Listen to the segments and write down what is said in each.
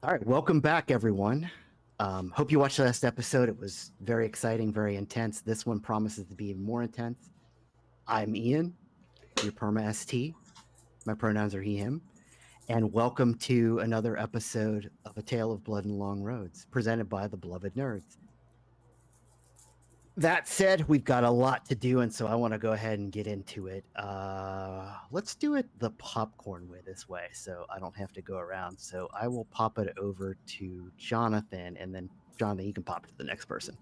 All right, welcome back, everyone. Hope you watched the last episode. It was very exciting, very intense. This one promises to be even more intense. I'm Ian, your perma ST. My pronouns are he, him. And welcome to another episode of A Tale of Blood and Long Roads, presented by the Beloved Nerds. That said, we've got a lot to do, and so I want to go ahead and get into it. Let's do it the popcorn way this way, so I don't have to go around. So I will pop it over to Jonathan, and then Jonathan, you can pop it to the next person.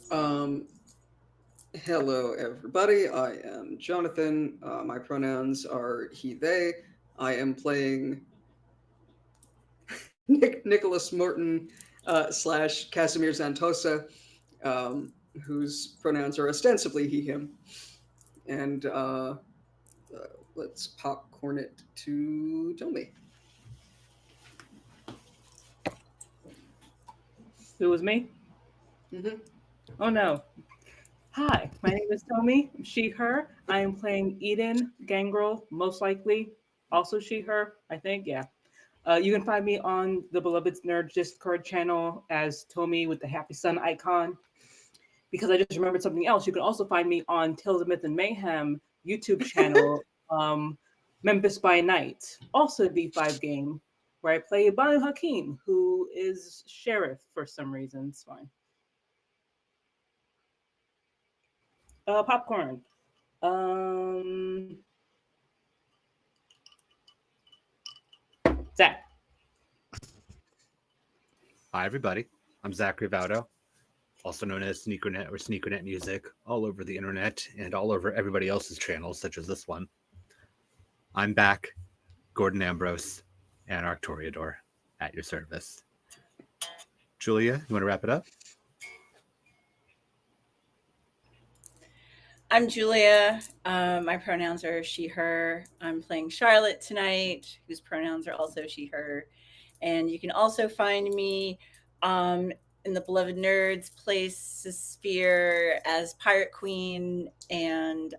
Hello, everybody. I am Jonathan. My pronouns are he, they. I am playing Nicholas Morton slash Casimir Zantosa, whose pronouns are ostensibly he, him. And let's popcorn it to Tommy. It was me? Mm-hmm. Oh no. Hi, my name is Tommy, she, her. I am playing Eden Gangrel, most likely. Also she, her, I think, yeah. You can find me on the Beloved Nerds Discord channel as Tommy with the happy sun icon. Because I just remembered something else. You can also find me on Tales of Myth and Mayhem YouTube channel, Memphis by Night, also a D5 game, where I play Banu Hakim, who is sheriff for some reason. It's fine. Popcorn. Um, Zach. Hi, everybody. I'm Zachary Vaudo, also known as SneakerNet or SneakerNet Music, all over the internet and all over everybody else's channels, such as this one. I'm back, Gordon Ambrose, Anarch Toreador, at your service. Julia, you want to wrap it up? I'm Julia. My pronouns are she, her. I'm playing Charlotte tonight, whose pronouns are also she, her. And you can also find me in the Beloved Nerds place sphere as Pirate Queen, and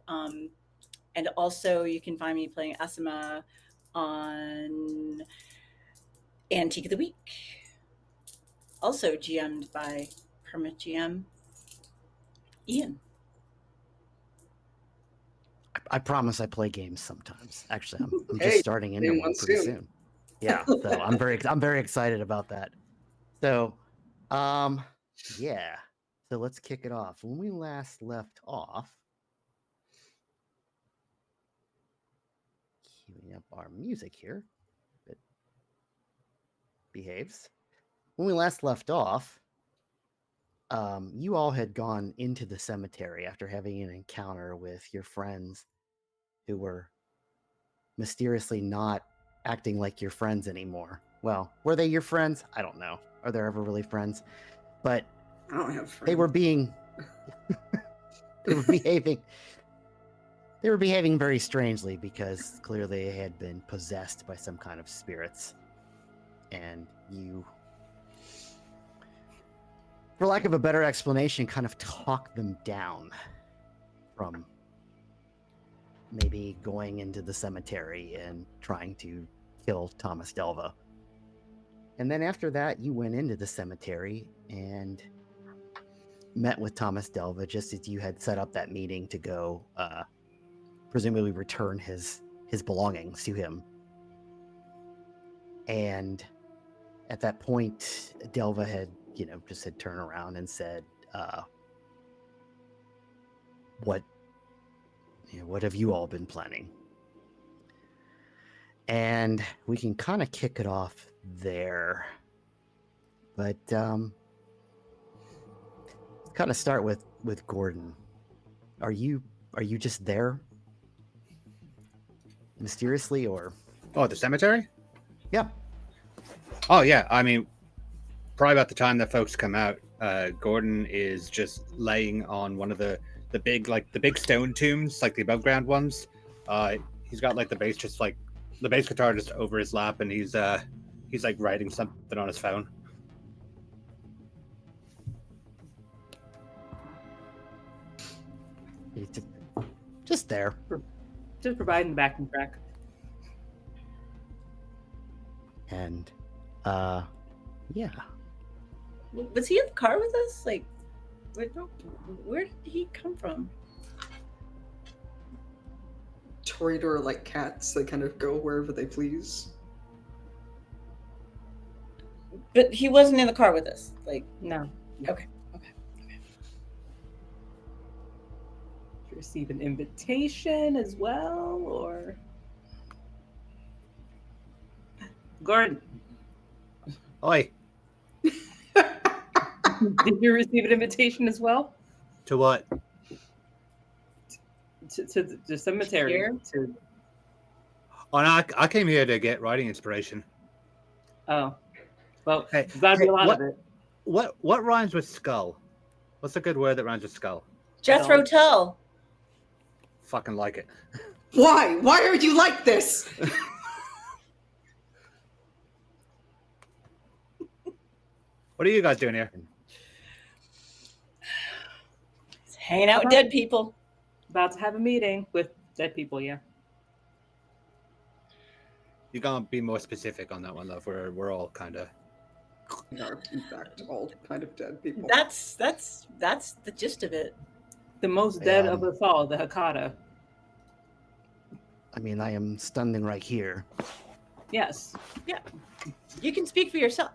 also you can find me playing Asima on Antique of the Week. Also GM'd by Permit GM Ian. I promise I play games sometimes. Actually, I'm just starting into one pretty soon. Yeah, so I'm very excited about that. So, yeah. So let's kick it off. When we last left off, queuing up our music here. It behaves. When we last left off, you all had gone into the cemetery after having an encounter with your friends who were mysteriously not acting like your friends anymore. Well, were they your friends? I don't know. Are they ever really friends? But I don't have friends. they were being they were behaving very strangely because clearly they had been possessed by some kind of spirits. And you, for lack of a better explanation, kind of talk them down from maybe going into the cemetery and trying to kill Thomas Delva. And then after that, you went into the cemetery and met with Thomas Delva just as you had set up that meeting to go presumably return his belongings to him. And at that point, Delva had, just had turned around and said, what have you all been planning? And we can kind of kick it off there. But let's kind of start with Gordon. Are you just there mysteriously, or? Oh, the cemetery? Yeah. Oh, yeah. I mean, probably about the time that folks come out, Gordon is just laying on one of the big stone tombs, like the above ground ones. He's got like the bass guitar just over his lap, and he's like writing something on his phone. He's just there. Just providing the backing track. And yeah. Was he in the car with us? Like, where did he come from? Toreador are like cats. They kind of go wherever they please. But he wasn't in the car with us. Like, No. okay. Did you receive an invitation as well, or? Gordon, Oi, did you receive an invitation as well to what? to the cemetery? Here? Oh, no, I came here to get writing inspiration. Oh, well, Hey, there's got to be a lot what- of it. What rhymes with skull? What's a good word that rhymes with skull? Jethro Tull. Fucking like it. Why? Why are you like this? What are you guys doing here? He's hanging out with dead people. About to have a meeting with dead people. Yeah. You gonna be more specific on that one, though? We're all kind of. We are, in fact, all kind of dead people. That's the gist of it. The most dead Yeah. of us all, the Hakata. I mean, I am standing right here. Yes. You can speak for yourself.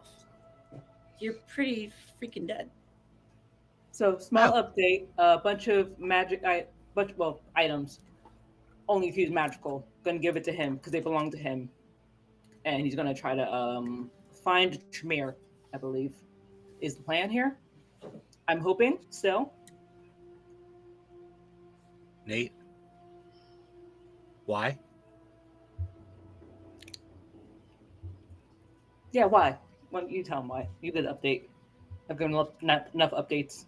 You're pretty freaking dead. So small update. A bunch of items. Only if he's magical. Gonna give it to him because they belong to him, and he's gonna try to find Tremere. I believe is the plan here. I'm hoping still. Nate? Why? Yeah, why? Why don't you tell him why? You get an update. I've given not enough updates.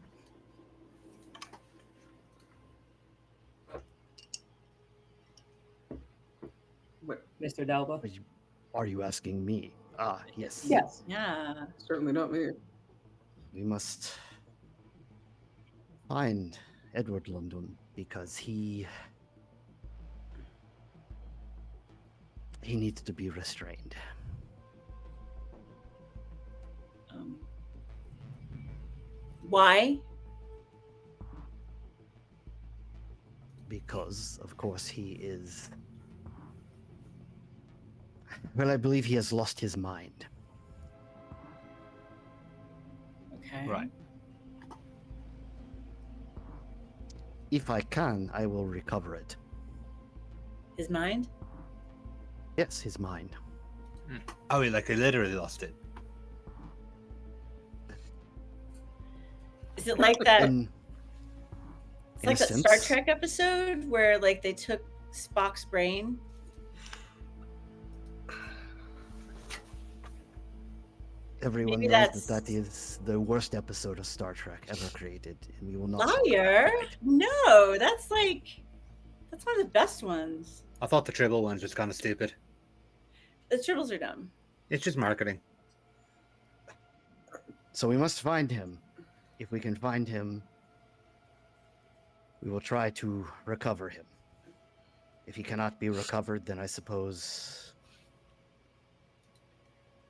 What? Mr. Delva. Are you asking me? Ah, yes. Yes. Yeah. Certainly not me. We must find Edward London because he needs to be restrained. Why? Because, of course, he is. Well, I believe he has lost his mind. Okay. Right. If I can, I will recover it. His mind? Yes, his mind. Oh, he literally lost it. Is it like that? In, It's in a like that Star sense, Trek episode where like they took Spock's brain. everyone Maybe knows that's that is the worst episode of Star Trek ever created, and we will not talk about liar. it tonight. No, that's one of the best ones. I thought the Tribble ones was kind of stupid. The Tribbles are dumb. It's just marketing. So we must find him. If we can find him, we will try to recover him. If he cannot be recovered, then I suppose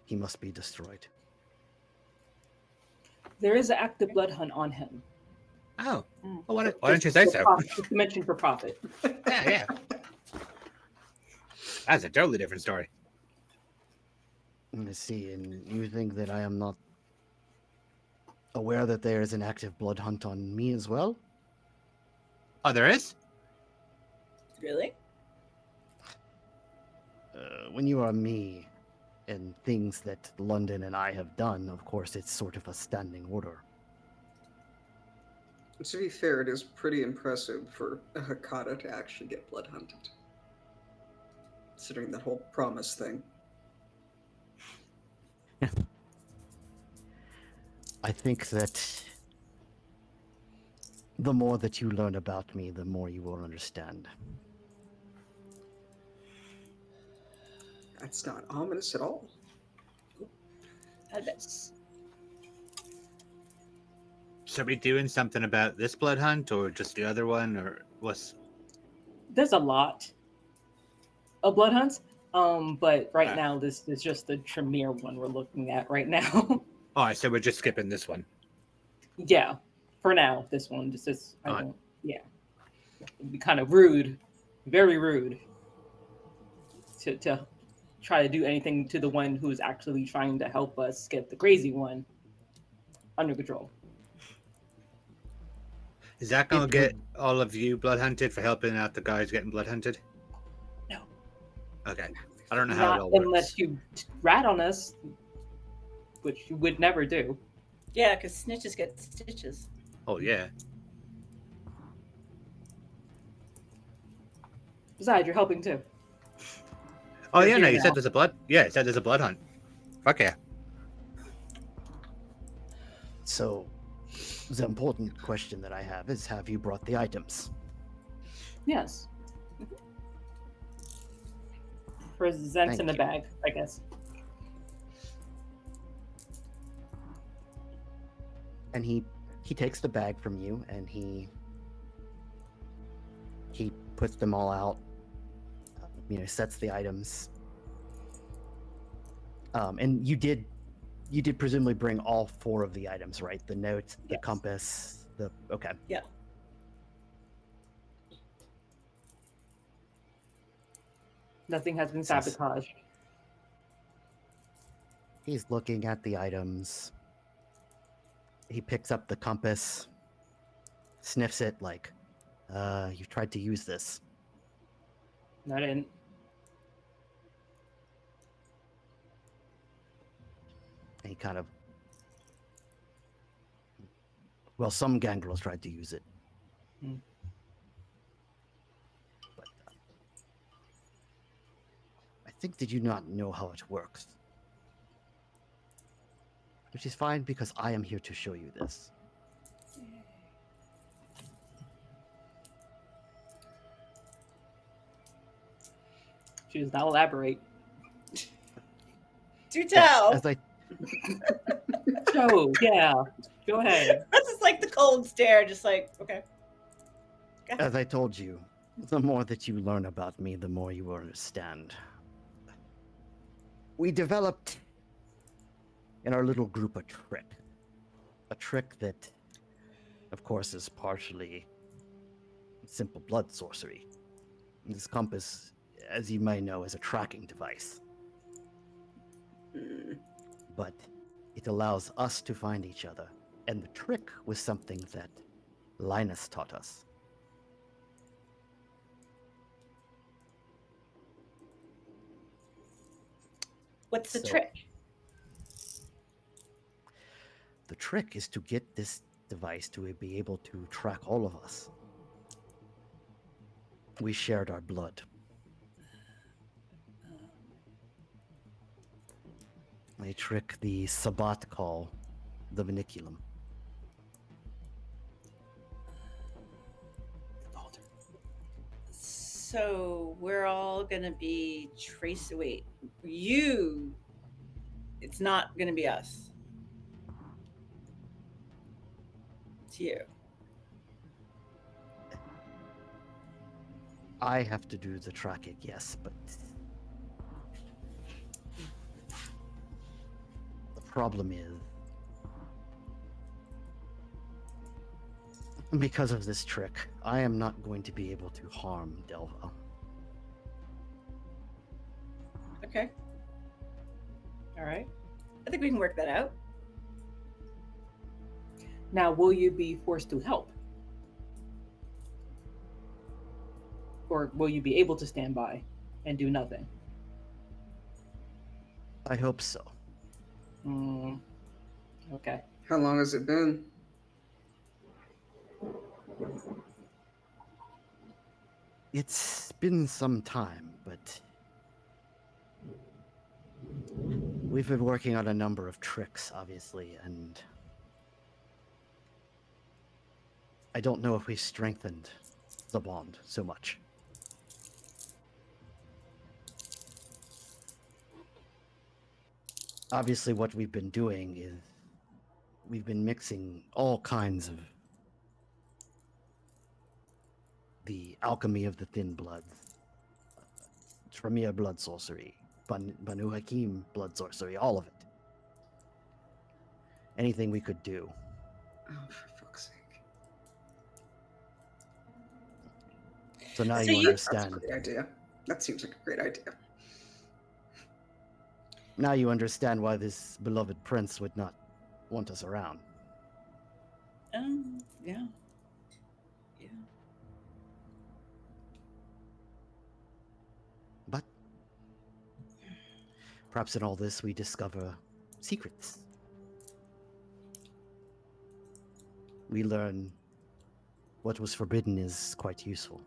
he must be destroyed. There is an active blood hunt on him. Oh, Mm. well, why didn't you say so? Just to mention for profit. Yeah. That's a totally different story. Let me see, and you think that I am not aware that there is an active blood hunt on me as well? Oh, there is? Really? When you are me and things that London and I have done, of course, it's sort of a standing order. To be fair, it is pretty impressive for a Hakata to actually get blood hunted. Considering that whole promise thing. I think that the more that you learn about me, the more you will understand. That's not ominous at all. I bet. So are we doing something about this blood hunt or just the other one, or what's... There's a lot of blood hunts, but right Ah. now this is just the Tremere one we're looking at right now. Oh, so we're just skipping this one. Yeah, for now, this one just is. I Alright. don't. Yeah, it'd be kind of rude, very rude, to try to do anything to the one who's actually trying to help us get the crazy one under control. Is that going to get all of you blood hunted for helping out the guys getting blood hunted? No. Okay. I don't know how it Not all works. unless you rat on us, which you would never do. Yeah, because snitches get stitches. Oh, yeah. Besides, you're helping too. Oh, You're yeah, no, here you now. said there's a blood... Yeah, you said there's a blood hunt. Fuck yeah. So, the important question that I have is, have you brought the items? Yes. Presents in the you. bag, I guess. And he takes the bag from you, and he puts them all out. Sets the items. And you did presumably bring all 4 of the items, right? The note, the Yes. compass, okay. Yeah. Nothing has been Since- sabotaged. He's looking at the items. He picks up the compass, sniffs it like, you tried to use this. No, I didn't. And he kind of, well, some gangrels tried to use it. Hmm. But I think that you not know how it works. Which is fine, because I am here to show you this. She does not elaborate. Do tell. As I So, yeah, go ahead. That's just like the cold stare, just like, okay. As I told you, the more that you learn about me, the more you will understand. We developed in our little group a trick. A trick that, of course, is partially simple blood sorcery. This compass, as you may know, is a tracking device. Hmm. But it allows us to find each other. And the trick was something that Linus taught us. What's the So- trick? The trick is to get this device to be able to track all of us. We shared our blood. A trick the Sabbat call the Maniculum. So we're all gonna be traced. Wait, you. It's not gonna be us. It's you. I have to do the tracking, yes, but the problem is, because of this trick, I am not going to be able to harm Delva. Okay. All right. I think we can work that out. Now, will you be forced to help? Or will you be able to stand by and do nothing? I hope so. Okay. How long has it been? It's been some time, but we've been working on a number of tricks, obviously, and I don't know if we strengthened the bond so much. Obviously, what we've been doing is we've been mixing all kinds of the alchemy of the thin bloods, Tremere blood sorcery, Banu Hakim blood sorcery, all of it. Anything we could do. Oh, for fuck's sake. So now So you you- That's a understand. great idea. That seems like a great idea. Now you understand why this beloved prince would not want us around. Yeah. Yeah. But perhaps in all this we discover secrets. We learn what was forbidden is quite useful.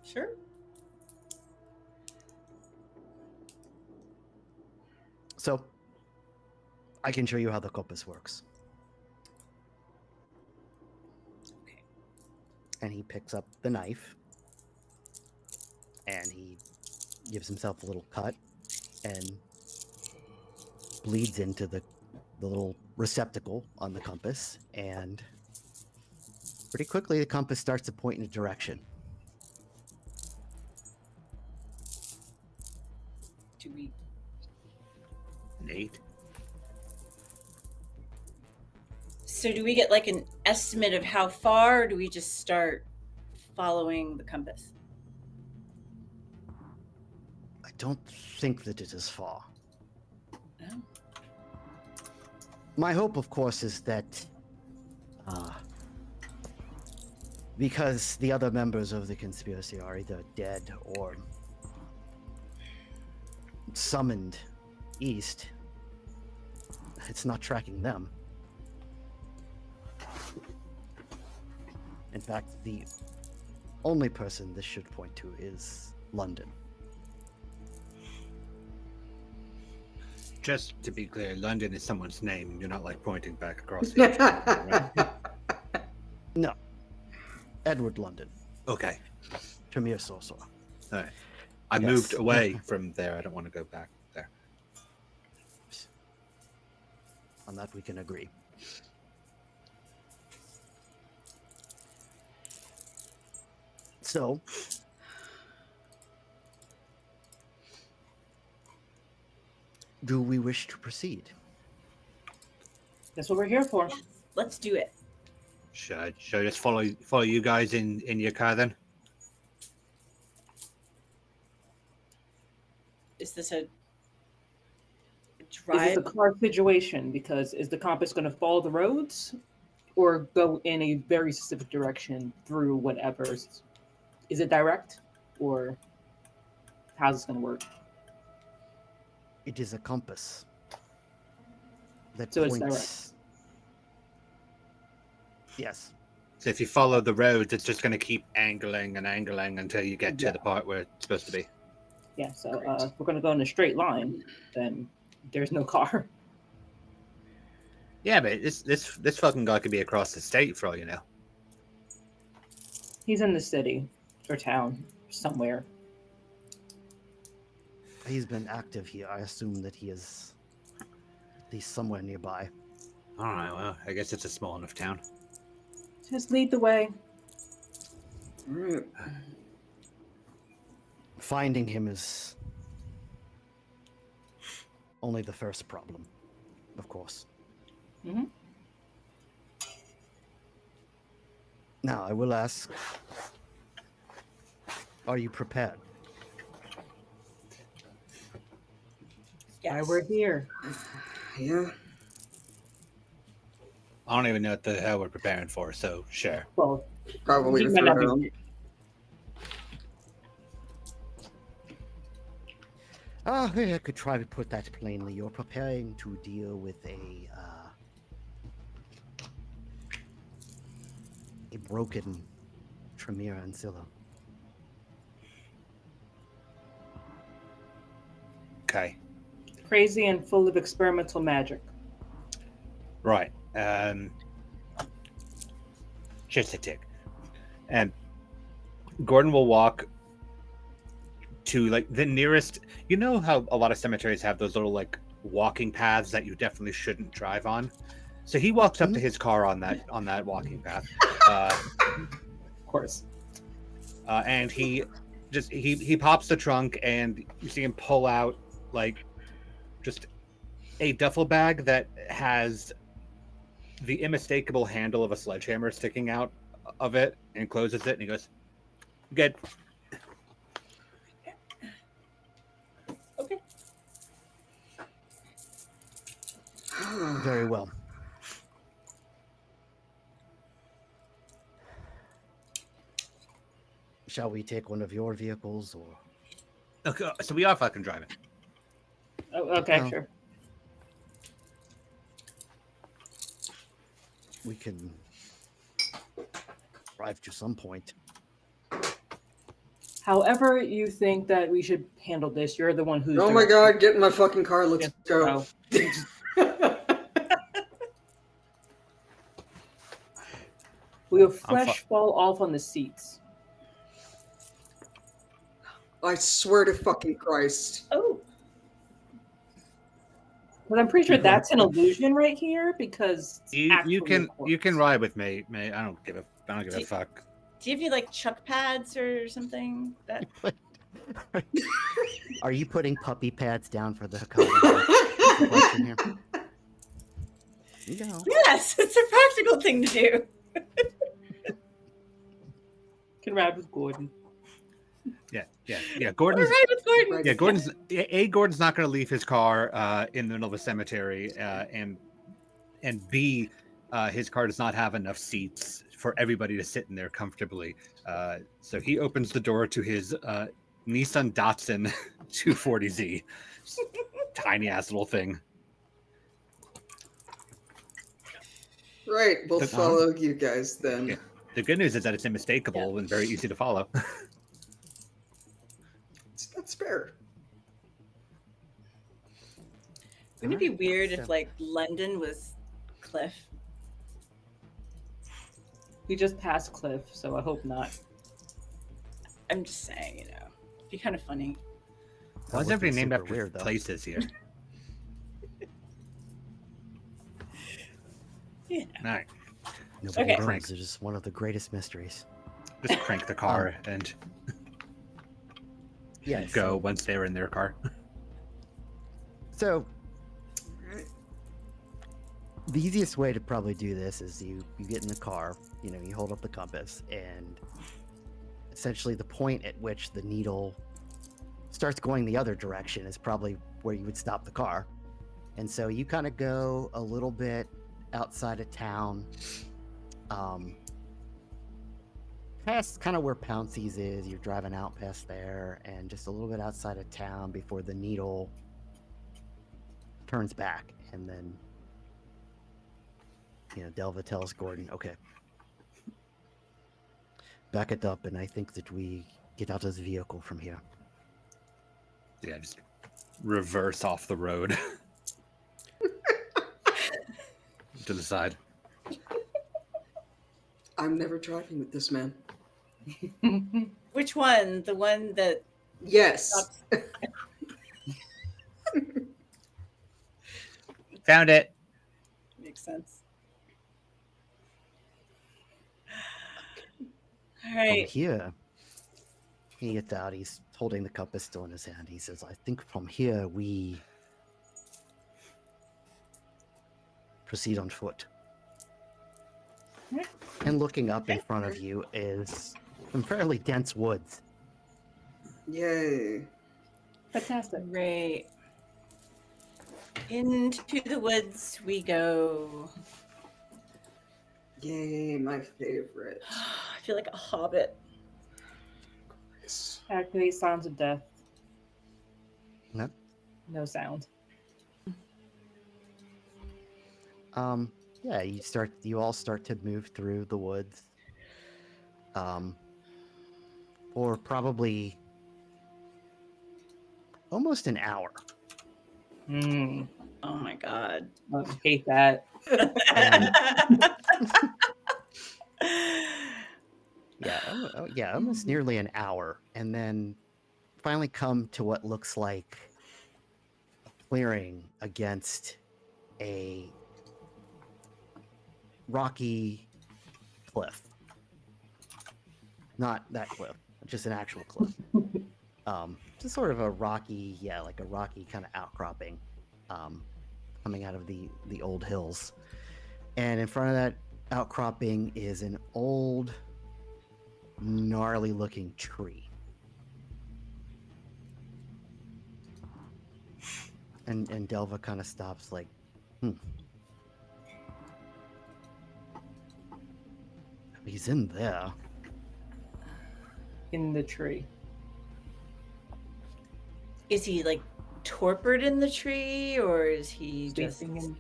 Sure. So, I can show you how the compass works. Okay. And he picks up the knife, and he gives himself a little cut, and bleeds into the little receptacle on the compass, and pretty quickly the compass starts to point in a direction. Do we? Nate. So do we get like an estimate of how far, or do we just start following the compass? I don't think that it is far. Oh. My hope, of course, is that because the other members of the conspiracy are either dead or summoned east, it's not tracking them. In fact, the only person this should point to is London. Just to be clear, London is someone's name. You're not like pointing back across the ocean, right? No. Edward London, Okay. Tremere Sorcerer. All right. I Yes. moved away from there. I don't want to go back there. On that we can agree. So, do we wish to proceed? That's what we're here for. Yes. Let's do it. Should I just follow you guys in your car then? Is this a Is drive? this a car situation? Because is the compass going to follow the roads or go in a very specific direction through whatever? Is it direct or how's this going to work? It is a compass. that So it's points. direct. Yes. So if you follow the roads, it's just going to keep angling and angling until you get to Yeah. the part where it's supposed to be. Yeah, so if we're going to go in a straight line, then there's no car. Yeah, but this fucking guy could be across the state for all you know. He's in the city or town somewhere. He's been active here. I assume that he is at least somewhere nearby. All right, well, I guess it's a small enough town. Just lead the way. All right. Finding him is only the first problem, of course. Mm-hmm. Now, I will ask, are you prepared? Why Yes. we're here. Yeah. I don't even know what the hell we're preparing for, so sure. Well, Probably he to might throw not be- down. I could try to put that plainly. You're preparing to deal with a broken Tremere Ancilla. Okay. crazy and full of experimental magic. Right. Just a tick. And Gordon will walk to like the nearest. You know how a lot of cemeteries have those little like walking paths that you definitely shouldn't drive on. So he walks up to his car on that walking path, Of course. and he pops the trunk, and you see him pull out like just a duffel bag that has the unmistakable handle of a sledgehammer sticking out of it, and closes it, and he goes, "Good." Okay. Very well. Shall we take one of your vehicles, or Okay, so we are fucking driving. Oh, okay, Well, sure. we can drive to some point? However you think that we should handle this, you're the one who's... Oh my god, get in my fucking car, let's go. We'll flesh fall off on the seats. I swear to fucking Christ. Oh, But I'm pretty sure that's an illusion right here because it's You actually a can corpse. ride with me, mate. I don't give a fuck. do you have any like chuck pads or something? That Are you putting puppy pads down for the question here? No. yes, it's a practical thing to do. Can ride with Gordon. Yeah. All Gordon's right with Gordon. yeah, Gordon's not going to leave his car in the middle of a cemetery, and B, his car does not have enough seats for everybody to sit in there comfortably. So he opens the door to his Nissan Datsun 240Z, tiny ass little thing. Right, we'll The- follow you guys then. Yeah. The good news is that it's unmistakable and very easy to follow. That's fair. Wouldn't it be weird So- if like London was Cliff? We just passed Cliff, so I hope not. I'm just saying, you know, it'd be kind of funny. Why is would be everybody named super after weird, though. places here? Yeah. All right, Nobody Okay. knows. It's just one of the greatest mysteries. just crank the car and Yes. go once they're in their car. So Right. the easiest way to probably do this is you get in the car, you hold up the compass, and essentially the point at which the needle starts going the other direction is probably where you would stop the car. And so you kind of go a little bit outside of town, past kind of where Pouncy's is. You're driving out past there, and just a little bit outside of town before the needle turns back, and then Delva tells Gordon, okay, back it up, and I think that we get out of the vehicle from here. Yeah, just reverse off the road to the side. I'm never driving with this man. Which one? The one that Yes. stops. Found it. Makes sense. All right. From here, he gets out. He's holding the compass still in his hand. He says, I think from here we proceed on foot. And looking up in front of you is some fairly dense woods. Yay. Fantastic. Great. Into the woods we go. Yay, my favorite. I feel like a hobbit. Yes. Activate sounds of death. Yep. No sound. Yeah, you all start to move through the woods. For probably almost an hour. Mm, Oh my god. I hate that. Yeah, almost nearly an hour, and then finally come to what looks like a clearing against a rocky cliff. Not that cliff, just an actual cliff. Just sort of a rocky, like a rocky kind of outcropping, coming out of the old hills. And in front of that outcropping is an old, gnarly looking tree. And Delva kind of stops like, He's in there. In the tree. Is he like torpid in the tree, or is he just Sleeping in.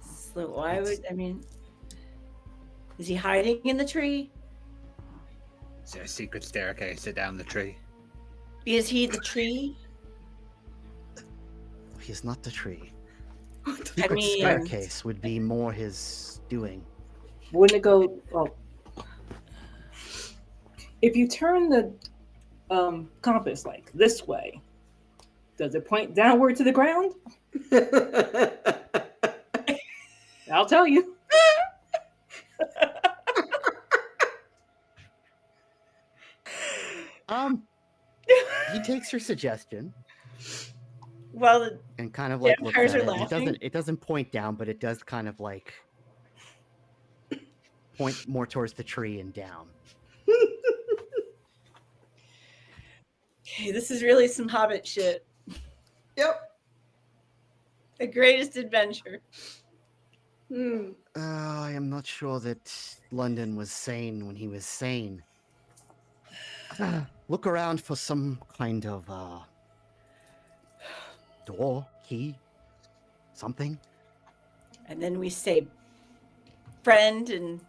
slow? Why would I mean? Is he hiding in the tree? Is there a secret staircase down the tree? Is he the tree? He's not the tree. I Secret mean, staircase would be more his doing. Wouldn't it go? Well, if you turn the compass like this way, does it point downward to the ground? I'll tell you. He takes your suggestion well, and kind of like looks vampires at are it. laughing. It doesn't point down, but it does kind of like point more towards the tree and down. Okay, this is really some Hobbit shit. Yep. The greatest adventure. I am not sure that London was sane when he was sane. Look around for some kind of door, key, something. And then we say friend and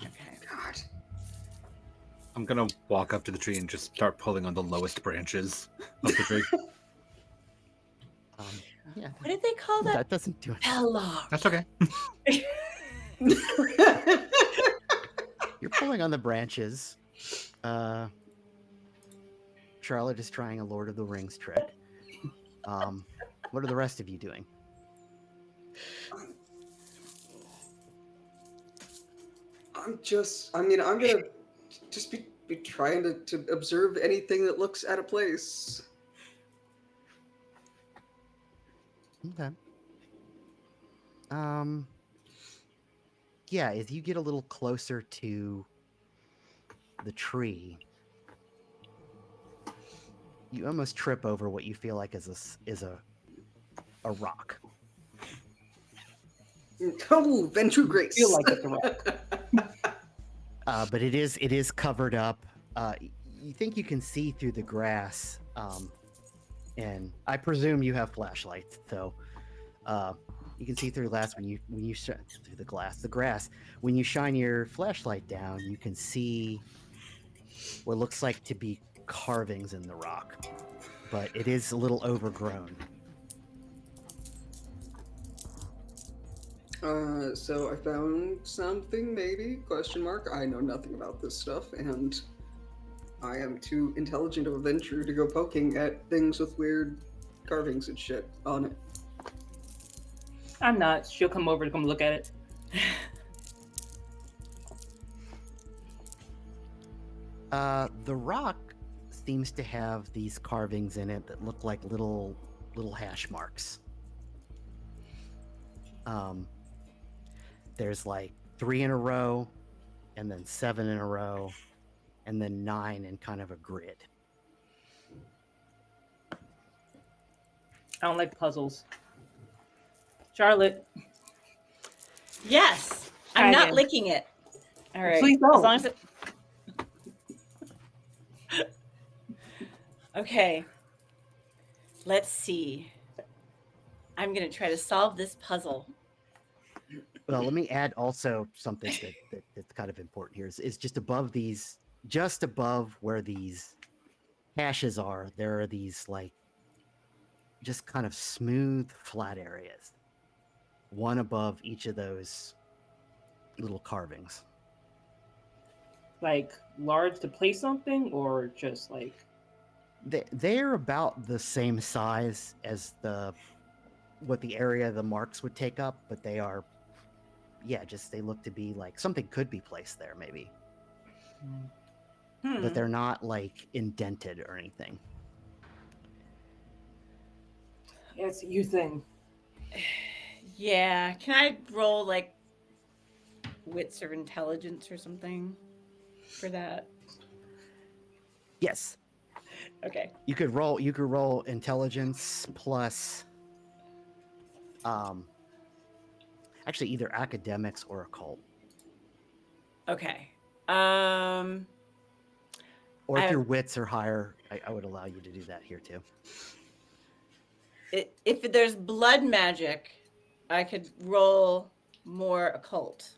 okay. God. I'm gonna walk up to the tree and just start pulling on the lowest branches of the tree. Yeah, What did they call that? that doesn't do it. Hello. That's okay. You're pulling on the branches. Charlotte is trying a Lord of the Rings trick. What are the rest of you doing? I'm gonna just be trying to observe anything that looks out of place. Okay. Yeah, as you get a little closer to the tree, you almost trip over what you feel like is a rock. Oh, Venture Grace. Feel like it's a rock. But it is covered up. You think you can see through the grass, and I presume you have flashlights, so You can see through glass when you through the grass. When you shine your flashlight down, you can see what looks like to be carvings in the rock, but it is a little overgrown. So I found something, maybe? Question mark. I know nothing about this stuff, and I am too intelligent of a venture to go poking at things with weird carvings and shit on it. I'm not. She'll come over to come look at it. The rock seems to have these carvings in it that look like little hash marks. There's like 3 in a row, and then 7 in a row, and then 9 in kind of a grid. I don't like puzzles. Charlotte. Yes. I'm Try not again. licking it. All right. Please don't. As long as it. Okay. Let's see. I'm going to try to solve this puzzle. Well, let me add also something that's kind of important here is just above these, just above where these hashes are, there are these like just kind of smooth flat areas, one above each of those little carvings. Like large to place something, or just like They're about the same size as what the area the marks would take up, but they are, yeah, just they look to be like something could be placed there maybe, but they're not like indented or anything. it's you thing. Yeah. Can I roll like wits or intelligence or something for that? Yes, Okay. you could roll intelligence plus actually either academics or occult, Okay. or if your wits are higher, I would allow you to do that here too. If there's blood magic, I could roll more occult.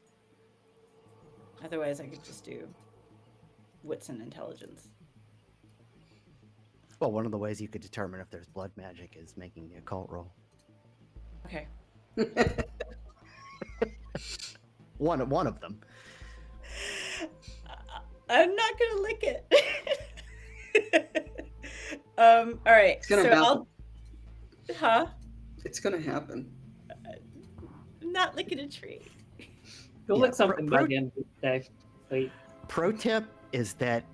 Otherwise, I could just do wits and intelligence. Well, one of the ways you could determine if there's blood magic is making the occult roll. Okay. One of them. I'm not gonna lick it. All right. It's gonna happen. Huh? It's gonna happen. I'm not licking a tree. Go Yeah, lick something by the end of the day. Wait. Pro tip is that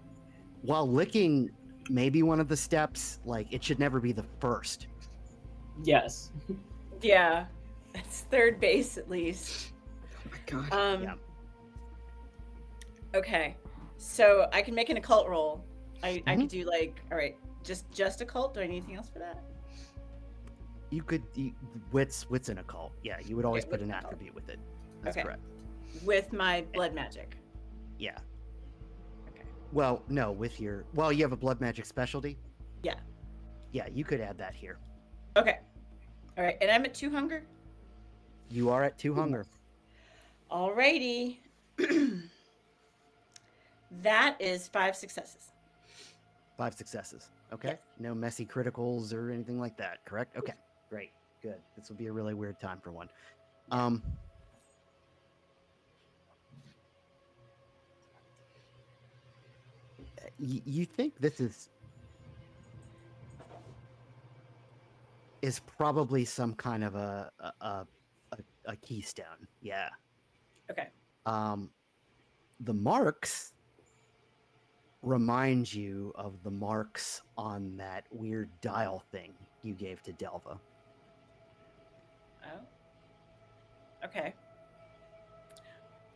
while licking may be one of the steps, like it should never be the first. Yes. Yeah. It's third base at least. Oh my god. Yeah. Okay. So I can make an occult roll. I could do like, all right, just occult. Do I need anything else for that? You could wits in occult. Yeah, you would always Okay, put wits an in occult. attribute with it. That's Okay. correct. With my blood magic. Yeah. Okay. Well, no, with your you have a blood magic specialty. Yeah. Yeah, you could add that here. Okay. All right, and I'm at 2 hunger. You are at 2 hunger. Alrighty. That is 5 successes. 5 successes. Okay. Yes. No messy criticals or anything like that. Correct. Okay. Great. Good. This will be a really weird time for one. You think this is probably some kind of a keystone. Yeah. Okay. The marks remind you of the marks on that weird dial thing you gave to Delva. Oh. Okay.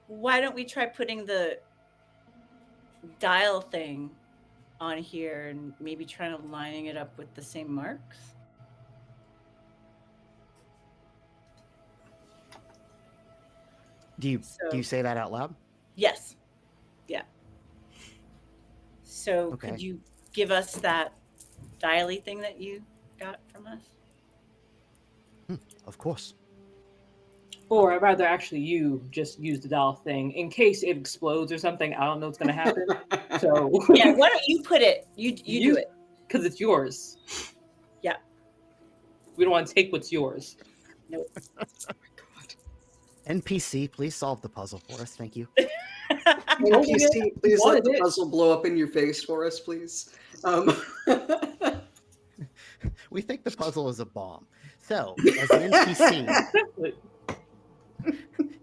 Why don't we try putting the dial thing on here and maybe trying to lining it up with the same marks? Do you say that out loud? Yes. Yeah. So Okay. could you give us that dial-y thing that you got from us? Of course. Or I'd rather actually you just use the doll thing in case it explodes or something. I don't know what's gonna happen. So Yeah, why don't you put it? You do it. because it's yours. Yeah. We don't want to take what's yours. Nope. NPC, please solve the puzzle for us. Thank you. NPC, please let wanted the it. puzzle blow up in your face for us, please. We think the puzzle is a bomb. So, as an NPC,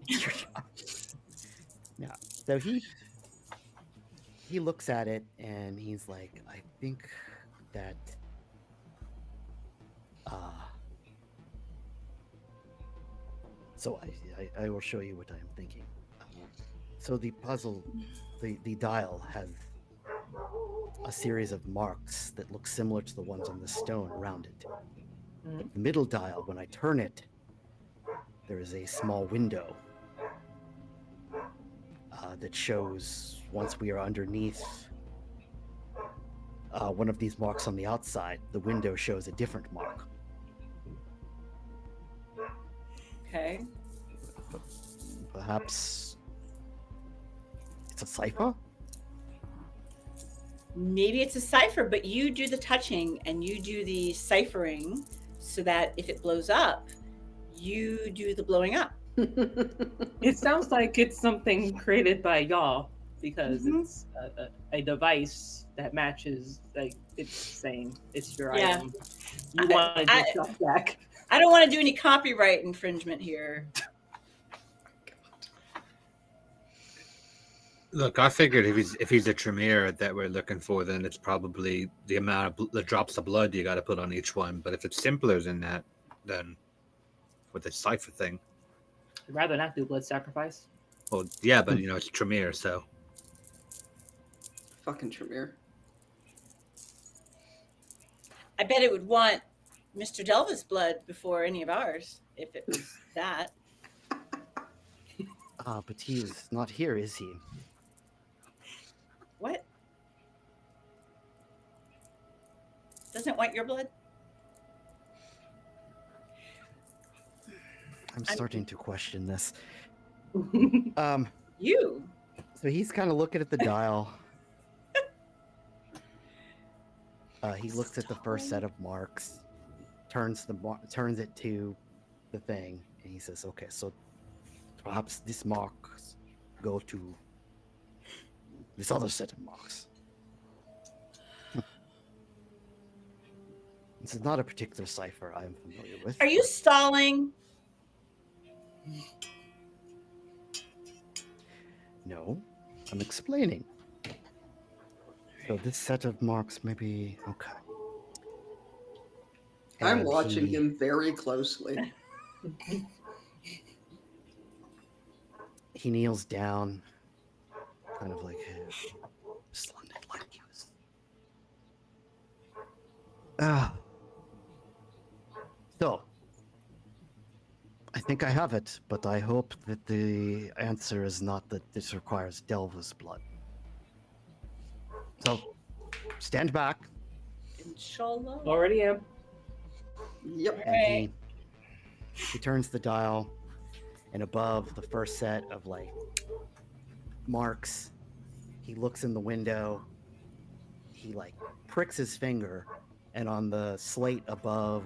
it's your job. Yeah. So he looks at it and he's like, I think that so I will show you what I'm thinking. So the puzzle, the dial has a series of marks that look similar to the ones on the stone around it. But the middle dial, when I turn it, there is a small window that shows once we are underneath one of these marks on the outside, the window shows a different mark. Okay. Perhaps it's a cipher? Maybe it's a cipher, but you do the touching and you do the ciphering so that if it blows up, you do the blowing up. It sounds like it's something created by y'all because Mhm. it's a device that matches. Like it's saying it's your Yeah. item. You wanted your stuff back. I don't want to do any copyright infringement here. Look, I figured if he's a Tremere that we're looking for, then it's probably the amount of the drops of blood you got to put on each one. But if it's simpler than that, then with the cipher thing, I'd rather not do blood sacrifice. well, yeah, but you know it's Tremere, so Fucking Tremere. I bet it would want Mr. Delva's blood before any of ours if it was that. But he is not here, is he? What? Doesn't want your blood? I'm starting to question this. You? So he's kind of looking at the dial. He looks at the first set of marks, turns it to the thing, and he says, "Okay, so perhaps these marks go to this other set of marks." This is not a particular cipher I am familiar with. Are you but- stalling? No, I'm explaining. So this set of marks may be okay. I'm And watching he- him very closely. He kneels down, kind of like slanted like he was. So, I think I have it, but I hope that the answer is not that this requires Delva's blood. So, stand back, Inshallah. Already am. Yep. and he turns the dial, and above the first set of like marks, he looks in the window. He like pricks his finger, and on the slate above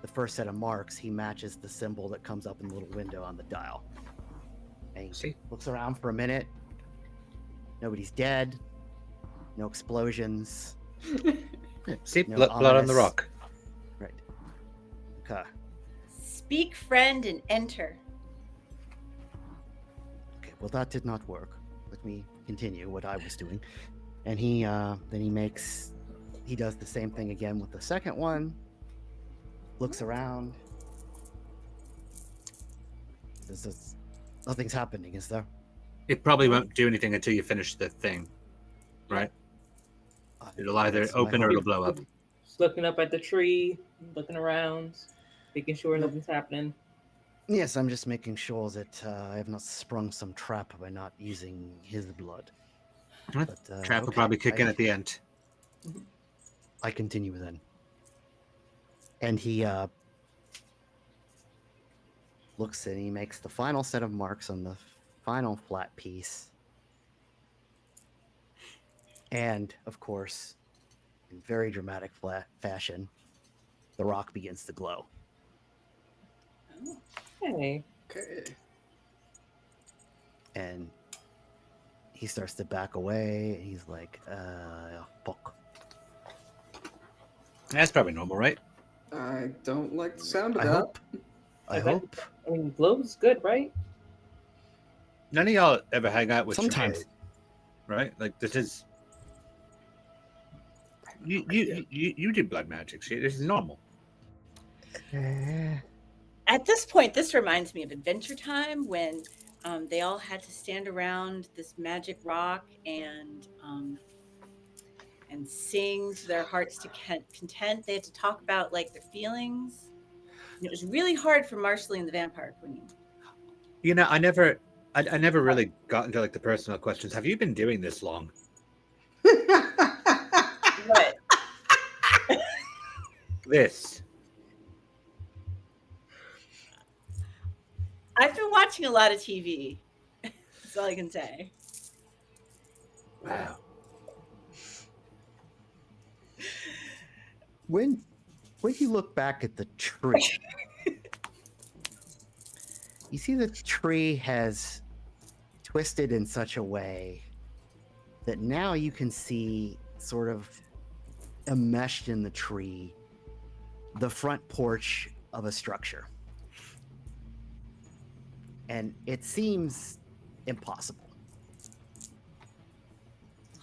the first set of marks, he matches the symbol that comes up in the little window on the dial. And he See? looks around for a minute. Nobody's dead. No explosions. see No, blood on the ominous. rock. Right. Okay. Speak, friend, and enter. Okay. Well, that did not work. Let me continue what I was doing. And he he does the same thing again with the second one. Looks around. Nothing's happening, is there? It probably won't do anything until you finish the thing, right? It'll either That's my open or hope. it'll blow up. Just looking up at the tree, looking around, making sure nothing's happening. Yes, I'm just making sure that I have not sprung some trap by not using his blood. Huh? But, Trap will okay, probably kick in at the end. I continue then. And he looks and he makes the final set of marks on the final flat piece. And, of course, in very dramatic fashion, the rock begins to glow. Oh. Hey. Okay. And he starts to back away. And he's like, fuck. That's probably normal, right? I don't like the sound of I that. hope. I Okay. hope. I mean, glow's good, right? None of y'all ever hang out with Sometimes. Sinead, right? Like this is you do blood magic. This is normal. At this point, this reminds me of Adventure Time when they all had to stand around this magic rock and sing to their hearts to content. They had to talk about like their feelings. And it was really hard for Marceline and the Vampire Queen. You know, I never really got into like the personal questions. Have you been doing this long? What? This. I've been watching a lot of TV. That's all I can say. Wow. When you look back at the tree, you see the tree has twisted in such a way that now you can see sort of enmeshed in the tree the front porch of a structure. And it seems impossible.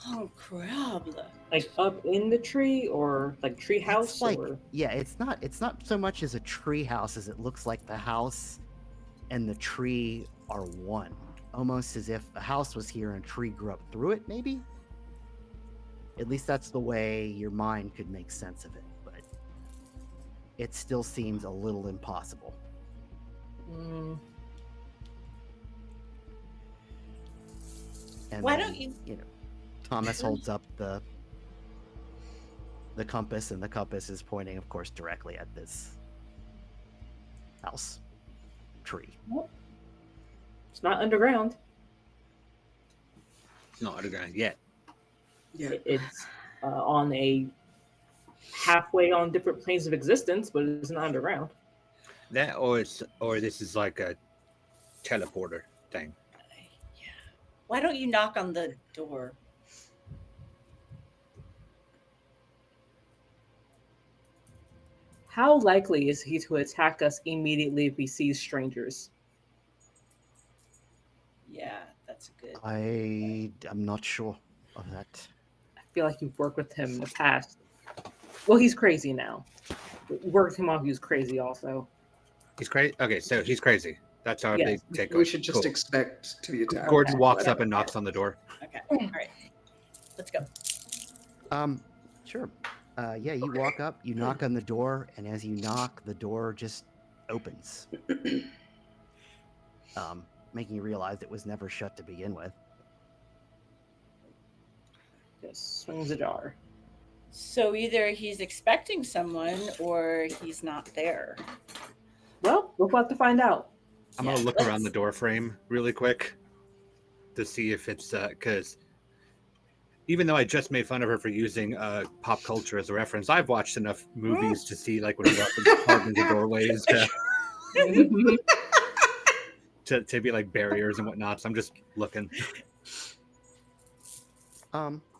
Oh, crap. Like up in the tree or like tree house? It's like, or... yeah, it's not so much as a tree house as it looks like the house and the tree are one. Almost as if a house was here and a tree grew up through it, maybe? At least that's the way your mind could make sense of it, but it still seems a little impossible. And Why then, don't you... Thomas holds up the compass, and the compass is pointing, of course, directly at this house tree. It's not underground. It's not underground yet. Yeah. It's on a halfway on different planes of existence, but it's not underground. That or this is like a teleporter thing. Yeah. Why don't you knock on the door? How likely is he to attack us immediately if he sees strangers? Yeah, that's good. I'm not sure of that. I feel like you've worked with him in the past. Well, he's crazy now. Worked him off. He was crazy also. He's crazy. Okay, so he's crazy. That's our Yes. big takeaway. We should just Cool. expect to be attacked. Gordon walks Okay. up and knocks on the door. Okay. All right. Let's go. Sure. Yeah, you walk up, you knock on the door, and as you knock, the door just opens. Making you realize it was never shut to begin with. Just swings ajar. So either he's expecting someone or he's not there. Well, we'll have to find out. I'm Yeah, gonna look around let's- the door frame really quick to see if it's because even though I just made fun of her for using pop culture as a reference, I've watched enough movies to see like when a weapons carved into doorways to be like barriers and whatnot. So I'm just looking.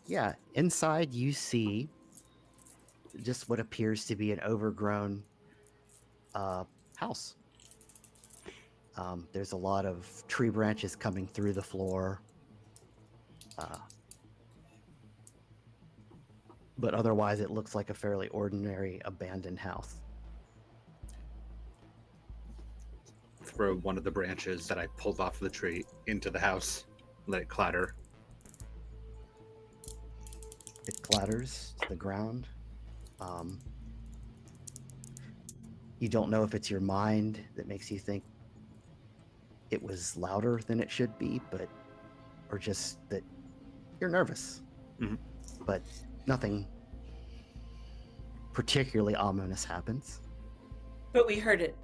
Yeah, inside you see just what appears to be an overgrown house. There's a lot of tree branches coming through the floor. But otherwise it looks like a fairly ordinary abandoned house. Throw one of the branches that I pulled off the tree into the house, let it clatter. It clatters to the ground. You don't know if it's your mind that makes you think it was louder than it should be, or just that you're nervous. Mhm. But nothing particularly ominous happens. But we heard it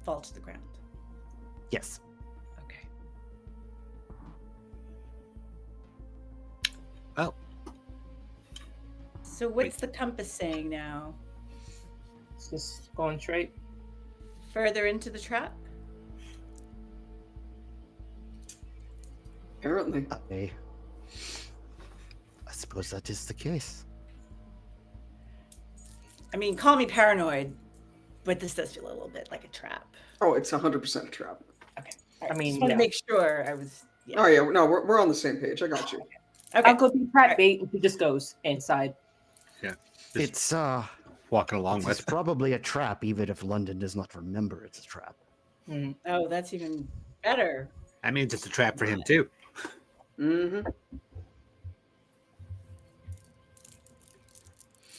fall to the ground. Yes. Okay. Well, So what's the compass saying now? It's just going straight. Further into the trap? Apparently. I suppose that is the case. I mean, call me paranoid, but this does feel a little bit like a trap. Oh, it's 100% a trap. Okay. All right. I mean, just want yeah. to make sure I was. Yeah. Oh, yeah. No, we're on the same page. I got you. Okay. I'll go be trap bait if he just goes inside. just It's walking along it's with. probably a trap, even if London does not remember it's a trap. Mm. Oh, that's even better. That means it's a trap for him too. Mm-hmm.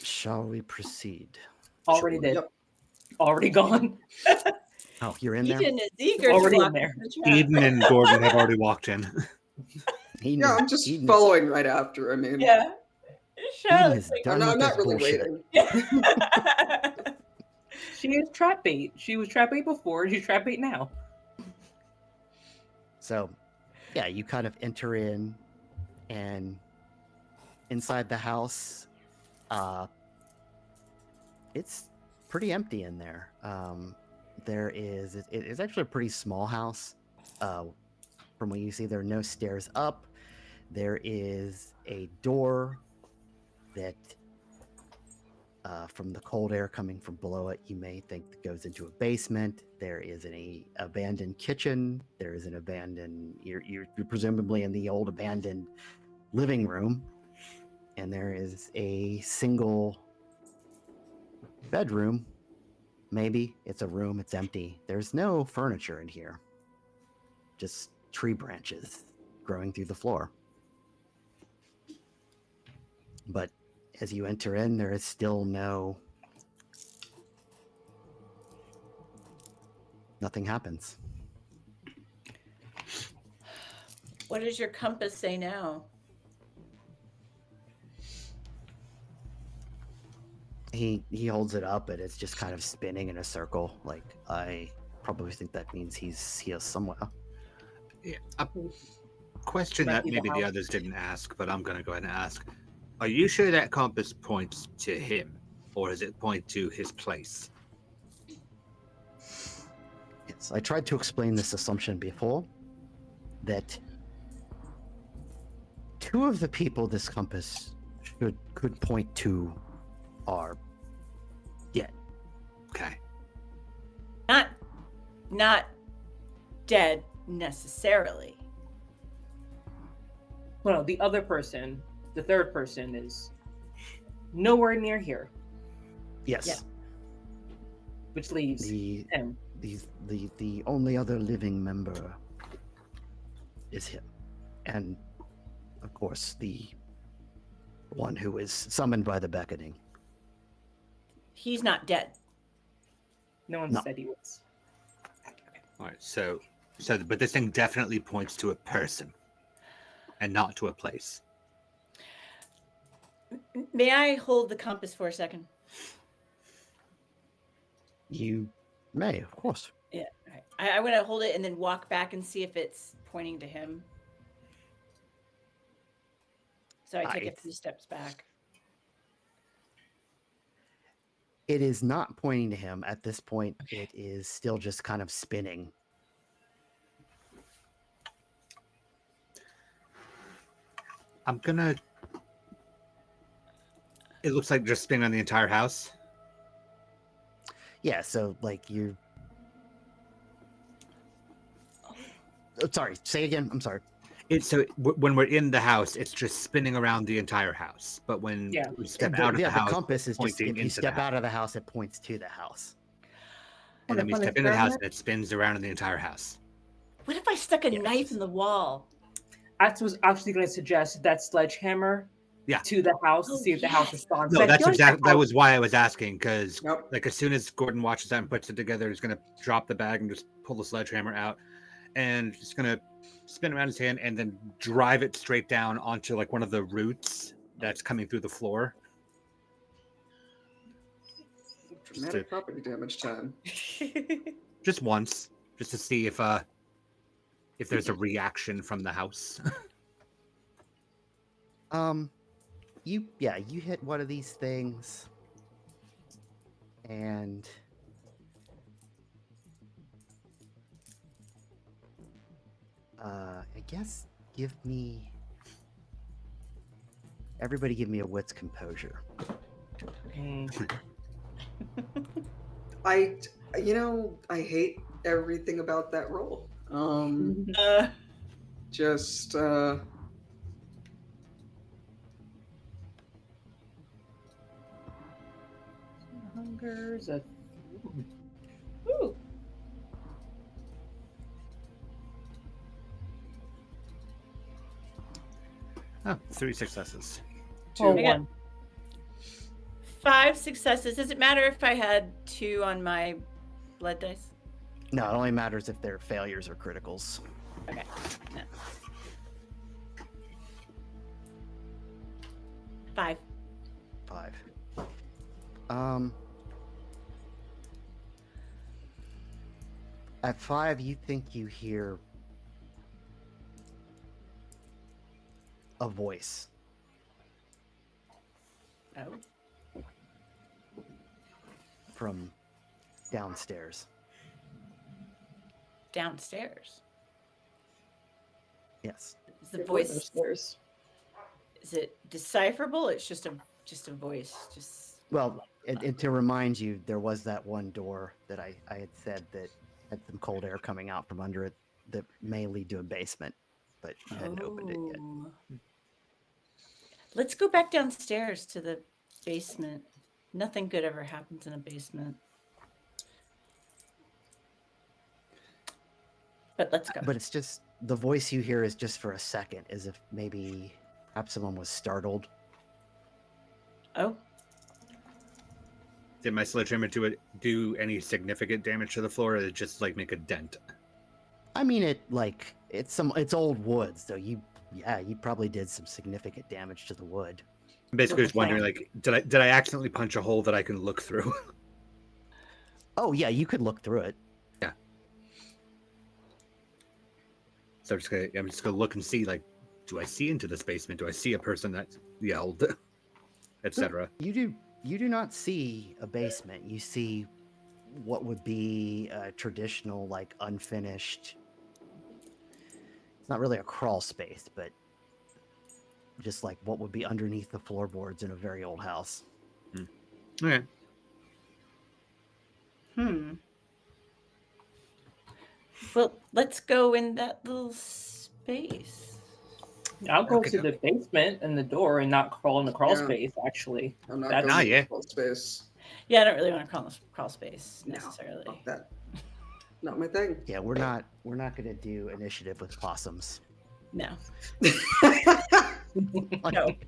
Shall we proceed? Already Sure. did. Yep. Already gone. Oh, you're in there? Eden is eager to Already in walk there. into the trap. Eden and Gordon have already walked in. Eden Yeah, is- I'm just Eden is- following right after. I mean, Yeah. Eden Charlotte's is like, done I'm with not this really bullshit. waiting. yeah. She is trap bait. She was trap bait before. She's trap bait now. So, yeah, you kind of enter in, and inside the house, it's pretty empty in there. It's actually a pretty small house. From what you see, there are no stairs up. There is a door that, from the cold air coming from below it, you may think that goes into a basement. There is an abandoned kitchen. There is an abandoned. You're presumably in the old abandoned living room, and there is a single bedroom. Maybe it's a room. It's empty. There's no furniture in here. Just tree branches growing through the floor. But as you enter in, there is still nothing happens. What does your compass say now? He holds it up, and it's just kind of spinning in a circle. Like, I probably think that means he's here somewhere. Yeah. A question Might that be the maybe the house. others didn't ask, but I'm going to go ahead and ask. Are you sure that compass points to him, or does it point to his place? Yes, I tried to explain this assumption before, that two of the people this compass could point to are dead. Okay. Not dead necessarily. Well, the other person, the third person, is nowhere near here, Yes. Yeah. which leaves The him. the only other living member is him, and of course the one who is summoned by the beckoning. He's not dead. No one No. said he was. All right. So, but this thing definitely points to a person, and not to a place. May I hold the compass for a second? You may, of course. Yeah. All right. I want to hold it and then walk back and see if it's pointing to him. So I take a It's- few steps back. It is not pointing to him at this point. It is still just kind of spinning. I'm gonna. It looks like just spinning on the entire house. Yeah, so like you. Oh, sorry, say again. I'm sorry. When we're in the house, it's just spinning around the entire house. But when Yeah. we step out of Yeah, the house, compass is just pointing if you into the step house. out of the house, it points to the house. and then we What an step into the house, experiment. and it spins around in the entire house. What if I stuck a Yes. knife in the wall? I was actually going to suggest that sledgehammer Yeah. to the house to Oh, see if the house yes. responds. No, I that's feel like exactly. the That house- was why I was asking, because Yep. like as soon as Gordon watches that and puts it together, he's gonna drop the bag and just pull the sledgehammer out, and he's gonna spin around his hand and then drive it straight down onto like one of the roots that's coming through the floor. Dramatic property damage time. Just once, just to see if if there's a reaction from the house. You hit one of these things, and I guess everybody give me a wits composure. I hate everything about that roll. Just Hunger's a. Ooh. Oh, 3 successes. Oh, I got- one. 5 successes. Does it matter if I had 2 on my blood dice? No, it only matters if they're failures or criticals. Okay. No. 5. 5. At 5, you think you hear a voice. Oh. From downstairs. Downstairs. Yes. Is the Your voice? upstairs. Is it decipherable? It's just a voice. Just. Well, and to remind you, there was that one door that I had said that had some cold air coming out from under it that may lead to a basement, but you hadn't opened it yet. Oh. Let's go back downstairs to the basement. Nothing good ever happens in a basement. But let's go. But it's just the voice you hear is just for a second, as if maybe perhaps someone was startled. Oh. Did my sledgehammer do any significant damage to the floor, or did it just like make a dent? I mean, it's old wood, so you probably did some significant damage to the wood. I'm basically just wondering, like, did I accidentally punch a hole that I can look through? Oh yeah, you could look through it. Yeah. So I'm just gonna look and see, like, do I see into this basement? Do I see a person that yelled, etc.? You do not see a basement. You see what would be a traditional, like, unfinished. It's not really a crawl space, but just like what would be underneath the floorboards in a very old house. Okay. Well, let's go in that little space. I'll go Okay. to the basement and the door and not crawl in the crawl Yeah. space, actually. I'm not That's- going to yeah. the space. Yeah, I don't really want to crawl in the crawl space No. necessarily. Fuck that. Not my thing. Yeah, we're not gonna do initiative with possums. No. Like,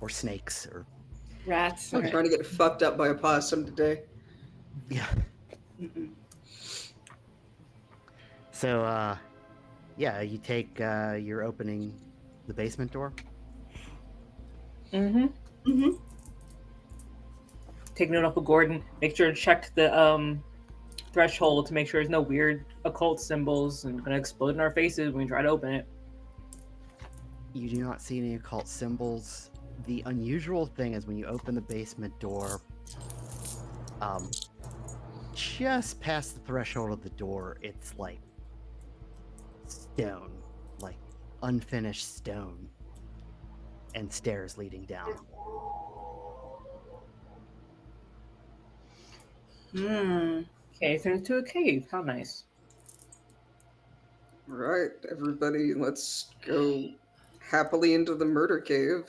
or snakes, or Rats. I'm trying to get fucked up by a possum today. yeah. Mm-mm. So, you take you're opening the basement door. Mm-hmm. Take note of Gordon. Make sure to check the threshold to make sure there's no weird occult symbols and gonna explode in our faces when we try to open it. You do not see any occult symbols. The unusual thing is when you open the basement door, just past the threshold of the door, it's like stone, like unfinished stone, and stairs leading down. Okay, turn into a cave. How nice. All right, everybody, let's go happily into the murder cave.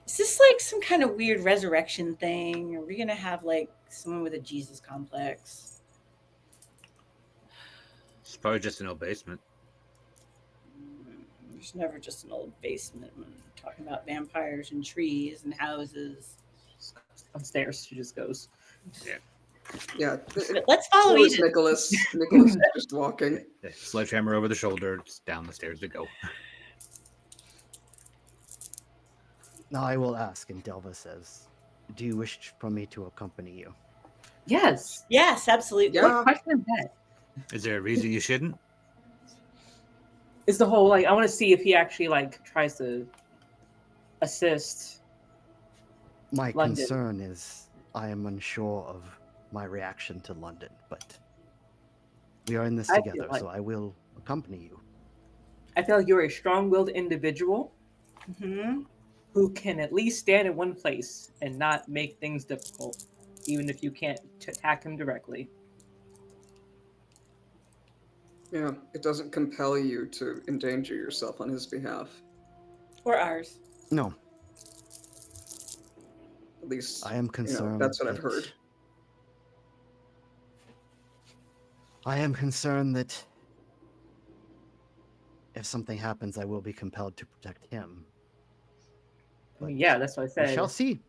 Is this like some kind of weird resurrection thing? Are we gonna have like someone with a Jesus complex? It's probably just an old basement. There's never just an old basement when we're talking about vampires and trees and houses. Upstairs, she just goes. Yeah, But let's follow so is Eden. Nicholas. Nicholas is just walking. Sledgehammer over the shoulder, just down the stairs to go. Now I will ask, and Delva says, "Do you wish for me to accompany you?" Yes. Yes, absolutely. Yeah. What question is that? Is there a reason you shouldn't? Is the whole like I want to see if he actually like tries to assist My London. concern is I am unsure of my reaction to London, but we are in this I feel together, like- so I will accompany you. I feel like you're a strong-willed individual Hmm. who can at least stand in one place and not make things difficult, even if you can't attack him directly. Yeah, it doesn't compel you to endanger yourself on his behalf. Or ours. No, At least, I am concerned. that's what I've that- heard. I am concerned that if something happens, I will be compelled to protect him. I mean, yeah, that's what I We said. shall see.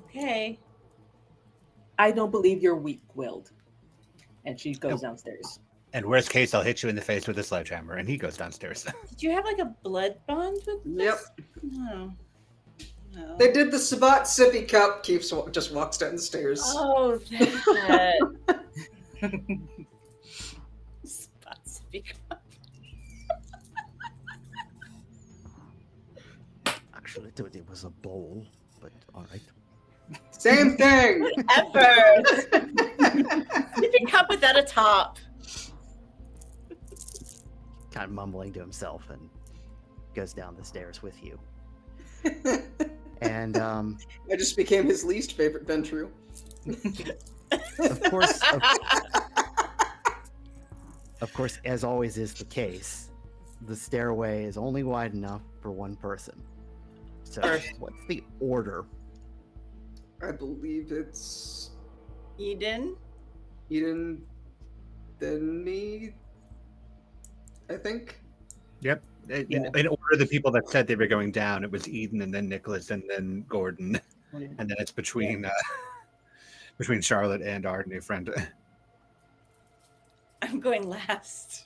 Okay. I don't believe you're weak-willed. And she goes downstairs. And worst case, I'll hit you in the face with a sledgehammer, and he goes downstairs. Did you have like a blood bond with Yep. this? No. No. They did the Sabat sippy cup. Just walks down the stairs. Oh, that. Spots speak up. Actually, it was a bowl, but all right. Same thing. Effort. Sippy cup without a top. Kind of mumbling to himself and goes down the stairs with you. And I just became his least favorite Ventru. of course, as always is the case, the stairway is only wide enough for one person. So, what's the order? I believe it's Eden. Eden, then me. I think. Yep. In order, the people that said they were going down, it was Eden, and then Nicholas, and then Gordon, and then it's between between Charlotte and our new friend. I'm going last.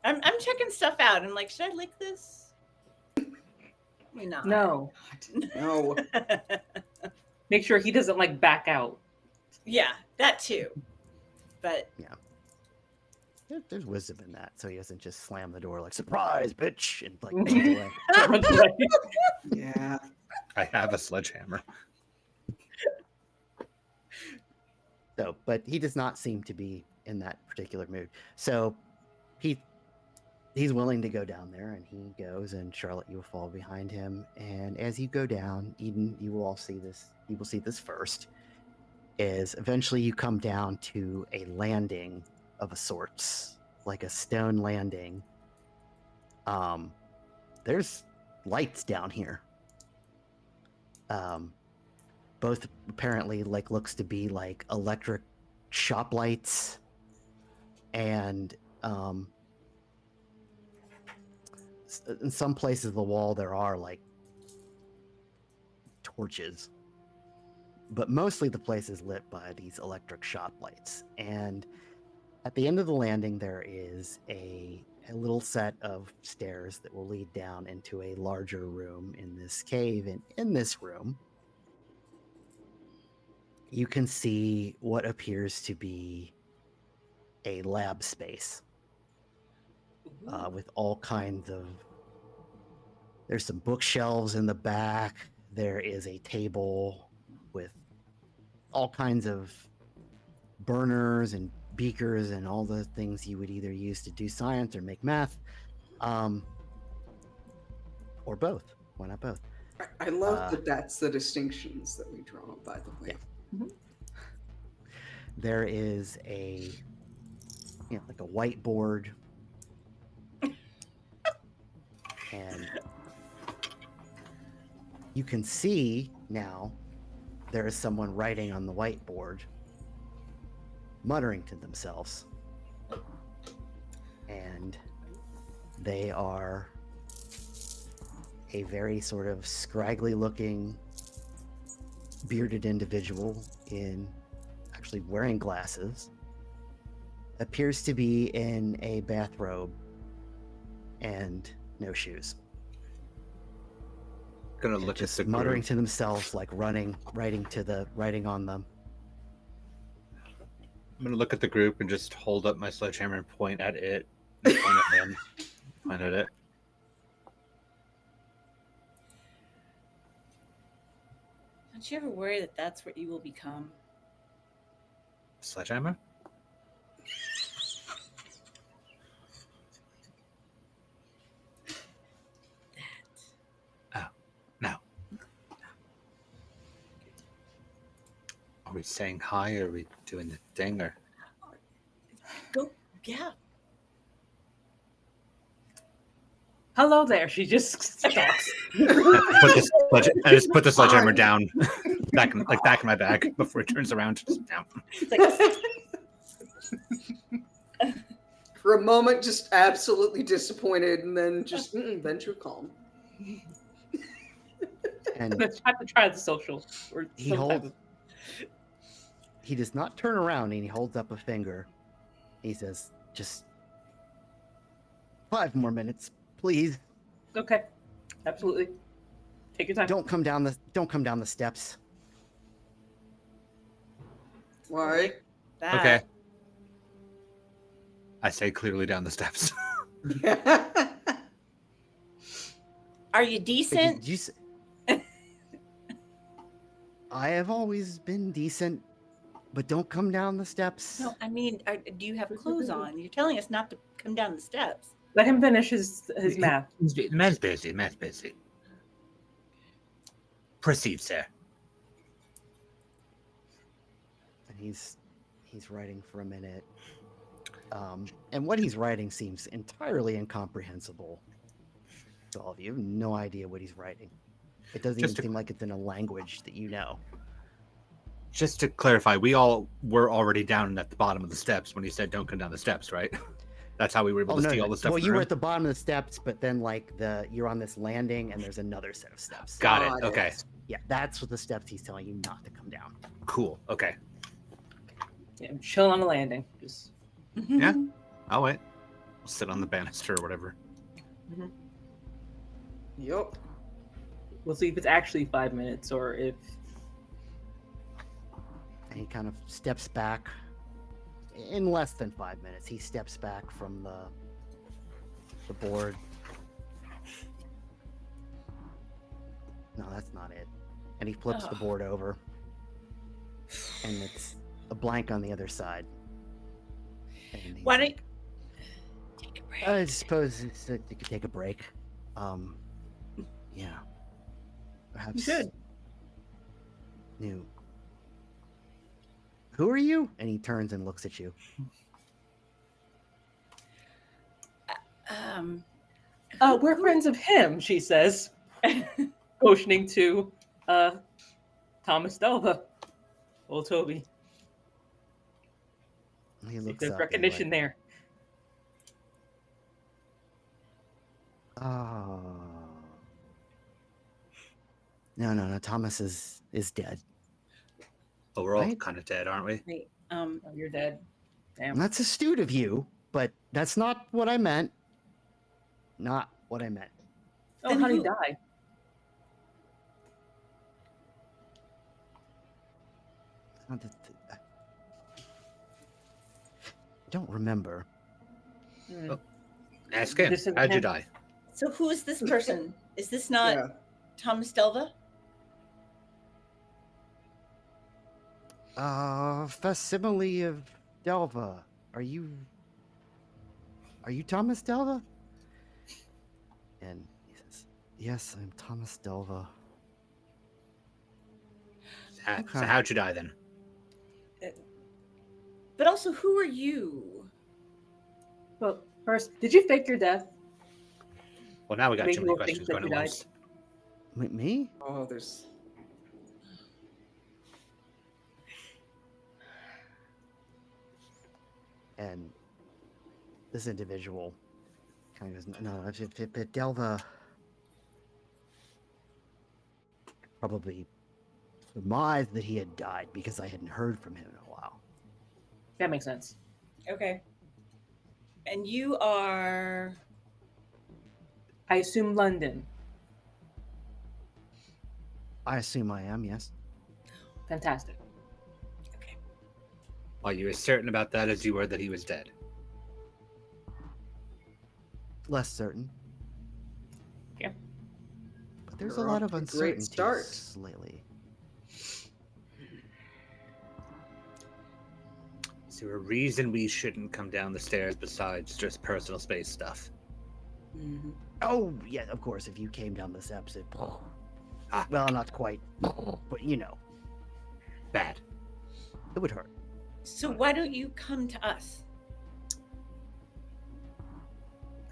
I'm checking stuff out. I'm like, should I lick this? Maybe not. No. No. Make sure he doesn't like back out. Yeah, that too. But There's wisdom in that, so he doesn't just slam the door like "surprise, bitch" and like runs away. Runs away. Yeah. I have a sledgehammer. So, but he does not seem to be in that particular mood. So he's willing to go down there, and he goes, and Charlotte, you will follow behind him. And as you go down, Eden, you will all see this. You will see this first. Is eventually you come down to a landing of a sorts, like a stone landing. There's lights down here. Both apparently looks to be like electric shop lights, and in some places of the wall there are like torches, but mostly the place is lit by these electric shop lights. And at the end of the landing there is a little set of stairs that will lead down into a larger room in this cave. And in this room you can see what appears to be a lab space with all kinds of. There's some bookshelves in the back. There is a table with all kinds of burners and beakers and all the things you would either use to do science or make math, or both. Why not both? I love that that's the distinctions that we draw, by the way. Yeah. There is a like a whiteboard, and you can see now there is someone writing on the whiteboard, muttering to themselves, and they are a very sort of scraggly looking bearded individual in actually wearing glasses, appears to be in a bathrobe and no shoes. Gonna They're look at just the muttering group. to themselves, like writing on them. I'm gonna look at the group and just hold up my sledgehammer and point at it. And point at him. Point at it. Don't you ever worry that that's what you will become? Sledgehammer? Oh, no. Are we saying hi or are we doing the thing or Go, yeah. Hello there. She just stalks. I just put the sledgehammer Fine. down back in my bag before he turns around. Just down. It's like, For a moment, just absolutely disappointed, and then just venture calm. And Let's have to try the social. Or he some type holds. of- He does not turn around, and he holds up a finger. He says, "Just 5 more minutes, please. Okay. Absolutely. Take your time. Don't come down the steps." Why? that. Okay. I say clearly down the steps. Are you Wait, decent? did you say... I have always been decent, but don't come down the steps. No, I mean, do you have clothes on? You're telling us not to come down the steps. Let him finish his math. The man's busy. Man's busy. Proceed, sir. And he's writing for a minute. And what he's writing seems entirely incomprehensible to all of you. You have no idea what he's writing. It doesn't even seem like it's in a language that you know. Just to clarify, we all were already down at the bottom of the steps when he said don't come down the steps, right? That's how we were able to see all the stuff. Well, in the you were room? at the bottom of the steps, but then you're on this landing and there's another set of steps. Got it. Okay. Yeah, that's what the steps he's telling you not to come down. Cool. Okay. Yeah, I'm chilling on the landing. Just Yeah. I'll wait. I'll sit on the banister or whatever. Yup. we'll see if it's actually 5 minutes or if And he kind of steps back. In less than 5 minutes, he steps back from the board. No, that's not it. And he flips the board over. And it's a blank on the other side. And he's Why don't like, take a break? I suppose you could take a break. Yeah. Perhaps you should. you. Who are you? And he turns and looks at you. We're friends of him, she says, motioning to Thomas Delva. Old Toby. He See if looks there's up. recognition there. Oh. No. Thomas is dead. Oh, we're all Right? kind of dead, aren't we? Wait, Oh, you're dead. Damn. And that's astute of you, but that's not what I meant. Not what I meant. Oh, Then how'd he who- die? Not that- I don't remember. Hmm. Oh. Ask him. This is How'd you him. die? So who is this person? Is this not Yeah. Thomas Delva? Facsimile of Delva. Are you Thomas Delva? And he says, "Yes, I'm Thomas Delva." So Okay. how'd you die then? But also, who are you? Well, first, did you fake your death? Well, now we got Maybe too many we'll think questions that going at you died. once. Me? Oh, there's. And this individual kind of goes, "No, if Delva probably surmised that he had died because I hadn't heard from him in a while." That makes sense. Okay. And you are. I assume London. I assume I am, yes. Fantastic. Okay. Are you as certain about that as you were that he was dead? Less certain. Yeah. But there's You're a lot off of to a great start. uncertainties lately. Is there a reason we shouldn't come down the stairs besides just personal space stuff? Mhm. Oh, yeah, of course, if you came down the steps, it... Ah. Well, not quite, but you know, Bad. it would hurt. So why don't you come to us?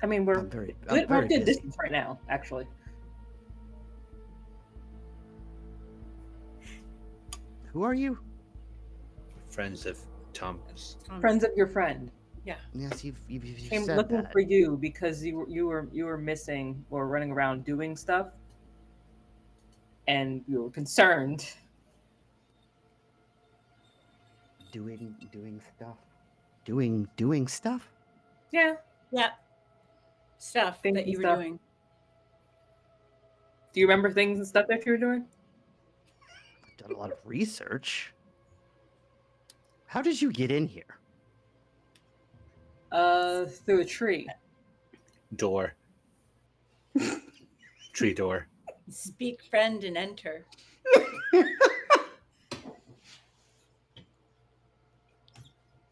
I mean, we're I'm very we're busy. good distance right now, actually. Who are you? Friends of Thomas. Friends of your friend. Yes, you've I'm said looking that. for you because you were missing or running around doing stuff, and you were concerned. Doing stuff. Doing stuff? Yeah, Yeah. Stuff Things that and you were stuff. doing. Do you remember things and stuff that you were doing? I've done a lot of research. How did you get in here? Through a tree. Door. Tree door. Speak, friend, and enter.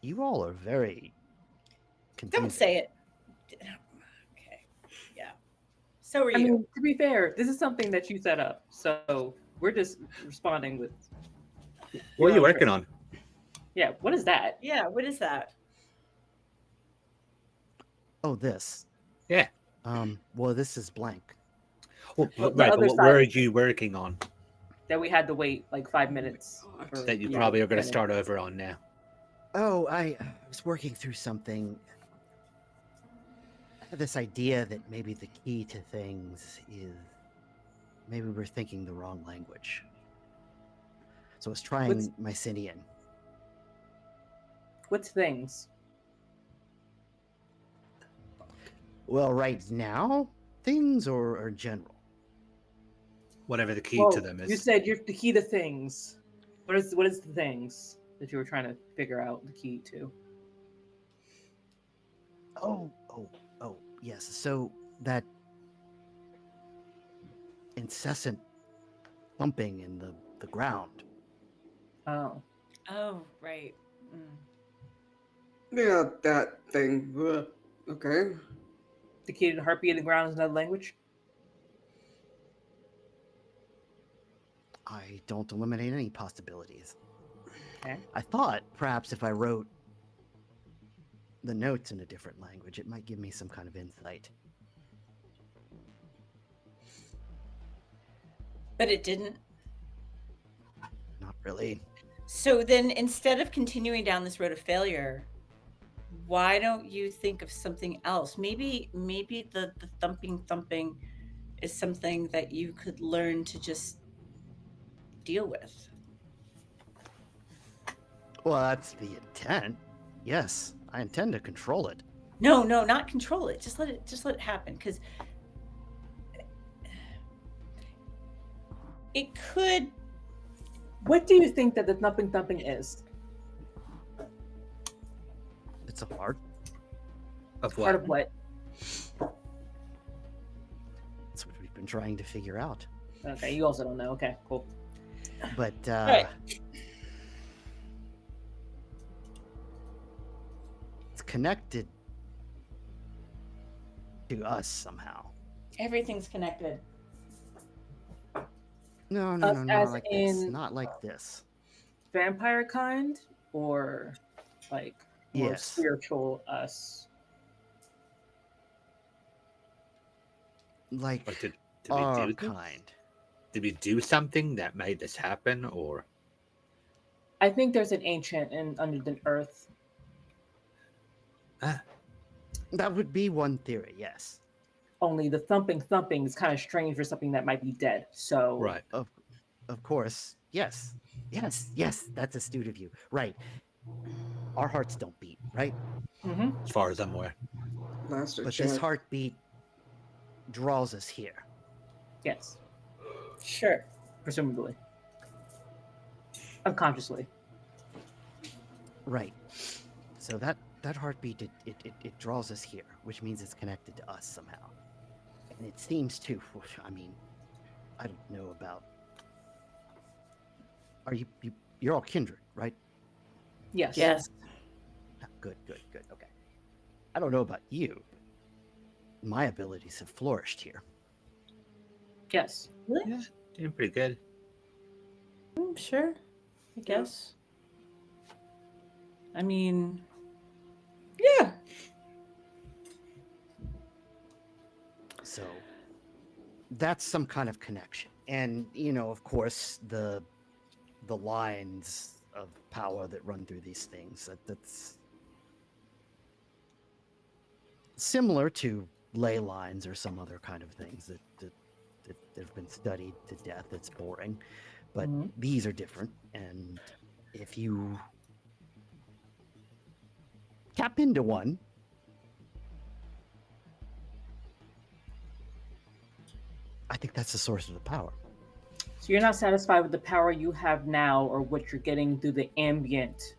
You all are very confusing. Don't say it. Okay. Yeah. So are you. I mean, to be fair, this is something that you set up, so we're just responding with. What are you your own working trip. on? Yeah, what is that? Yeah. What is that? Oh, this. Yeah. Well, this is blank. Well, The right, but other what side were of it. you working on That we had to wait like 5 minutes. God. for that you to probably are going to finish. start over on now? Oh, I was working through something. I had this idea that maybe the key to things is maybe we're thinking the wrong language. So I was trying Mycenaean. What's things? Well, right now, things or general. Whatever the key Well, to them is. you said you're the key to things. What is the things that you were trying to figure out the key to? Oh, yes. So that incessant thumping in the ground. Oh. Oh, right. Mm. Yeah, that thing. Ugh. Okay. The key to the heartbeat of the ground is another language? I don't eliminate any possibilities. Okay. I thought perhaps if I wrote the notes in a different language, it might give me some kind of insight. But it didn't. Not really. So then instead of continuing down this road of failure, why don't you think of something else? Maybe the thumping is something that you could learn to just deal with. Well, that's the intent. Yes, I intend to control it. No, not control it. Just let it happen, because it could. What do you think that the thumping is? It's a part. Of Part what? of what? That's what we've been trying to figure out. Okay, you also don't know. Okay, cool. But Right. it's connected to us somehow. Everything's connected. No, Us not as like this. in- Not like this. Vampire kind or like more Yes. spiritual us? Like Like, did our we do this? kind. Did we do something that made this happen, or I think there's an ancient in under the earth. That would be one theory, yes. Only the thumping is kind of strange for something that might be dead. So right? Of course. Yes. Yes, that's astute of you. Right. Our hearts don't beat, right? hmm As far as I'm aware. Last But chance. this heartbeat draws us here. Yes. Sure. presumably. Unconsciously. Right. So that heartbeat, it draws us here, which means it's connected to us somehow. And it seems to, I mean, I don't know about. Are you're all kindred, right? Yes. Yes. Ah, good. Okay. I don't know about you, but my abilities have flourished here. Yes. Really? Yeah, doing pretty good. Sure. I guess. I mean, yeah. So that's some kind of connection. And of course, the lines of power that run through these things, that's similar to ley lines or some other kind of things that have been studied to death. It's boring, but Mhm. these are different. And if you tap into one, I think that's the source of the power. So you're not satisfied with the power you have now or what you're getting through the ambient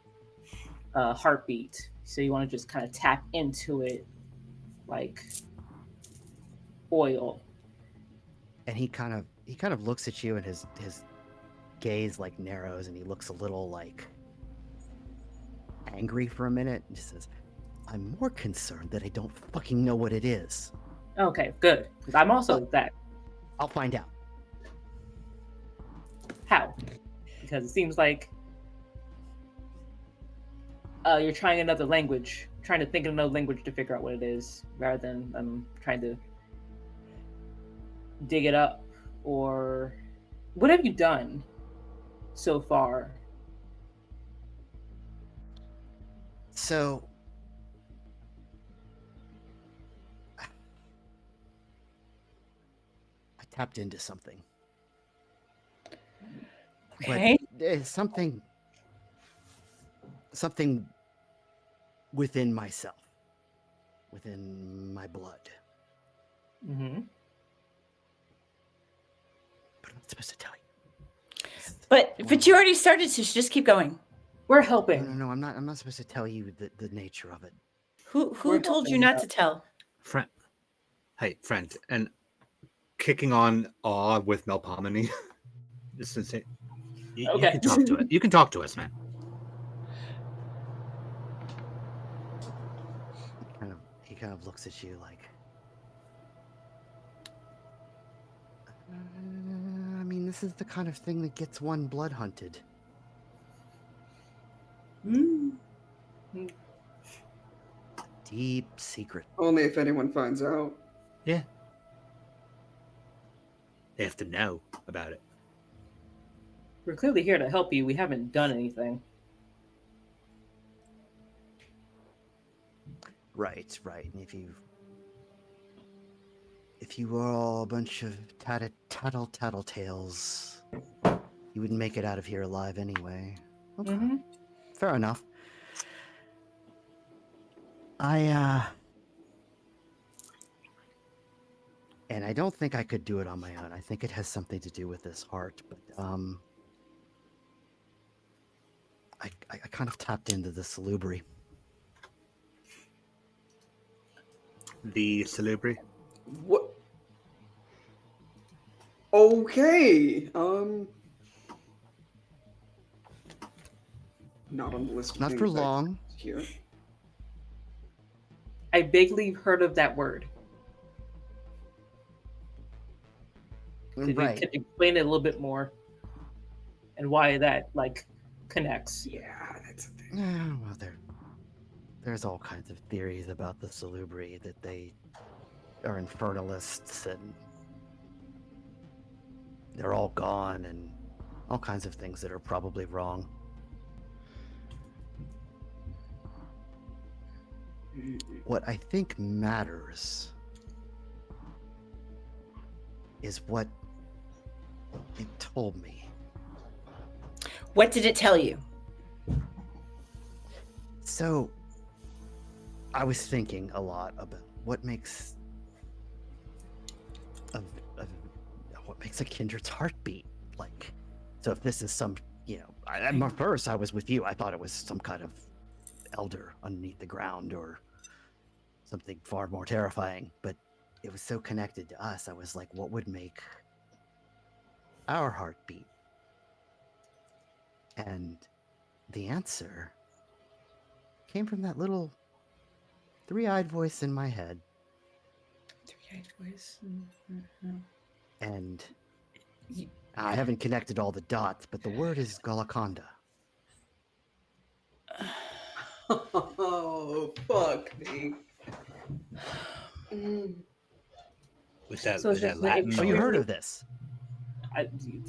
heartbeat. So you want to just kind of tap into it like oil. And he kind of looks at you, and his gaze like narrows, and he looks a little like angry for a minute, and just says, I'm more concerned that I don't fucking know what it is. Okay, good. 'Cause I'm also that. I'll find out. How? Because it seems like you're trying another language, trying to think of another language to figure out what it is, rather than trying to dig it up. Or what have you done so far? So I tapped into something. Okay. But there's something within myself, within my blood. Mm-hmm. But I'm not supposed to tell you. But you already started, so just keep going. We're helping. No, I'm not supposed to tell you the nature of it. Who We're told you helping not out. to tell? Friend. Hey, friend. And kicking on awe with Melpomene. It's insane. You Okay. can talk to it. You can talk to us, man. He kind of looks at you like, I mean, this is the kind of thing that gets one blood hunted. Mm. Deep secret. Only if anyone finds out. Yeah. They have to know about it. We're clearly here to help you. We haven't done anything. Right. And if you were all a bunch of tattletales, you wouldn't make it out of here alive anyway. Okay. Mm-hmm. Fair enough. And I don't think I could do it on my own. I think it has something to do with this heart, but I kind of tapped into the salubri. The salubri? What? Okay. Not on the list. Of Not things for I long. Here. I vaguely heard of that word. Could you explain it a little bit more? And why that connects? Yeah, that's a thing. Yeah, well, there's all kinds of theories about the salubri, that they are infernalists and they're all gone, and all kinds of things that are probably wrong. What I think matters is what it told me. What did it tell you? So, I was thinking a lot about what makes a kindred's heart beat. Like, so if this is some, at first I was with you. I thought it was some kind of elder underneath the ground or something far more terrifying, but it was so connected to us. I was like, what would make our heart beat? And the answer came from that little three-eyed voice in my head. Three-eyed voice. And I haven't connected all the dots, but the word is Galakonda. Oh, fuck me. Was that, So was it's that just Latin? Oh, you or- heard of this?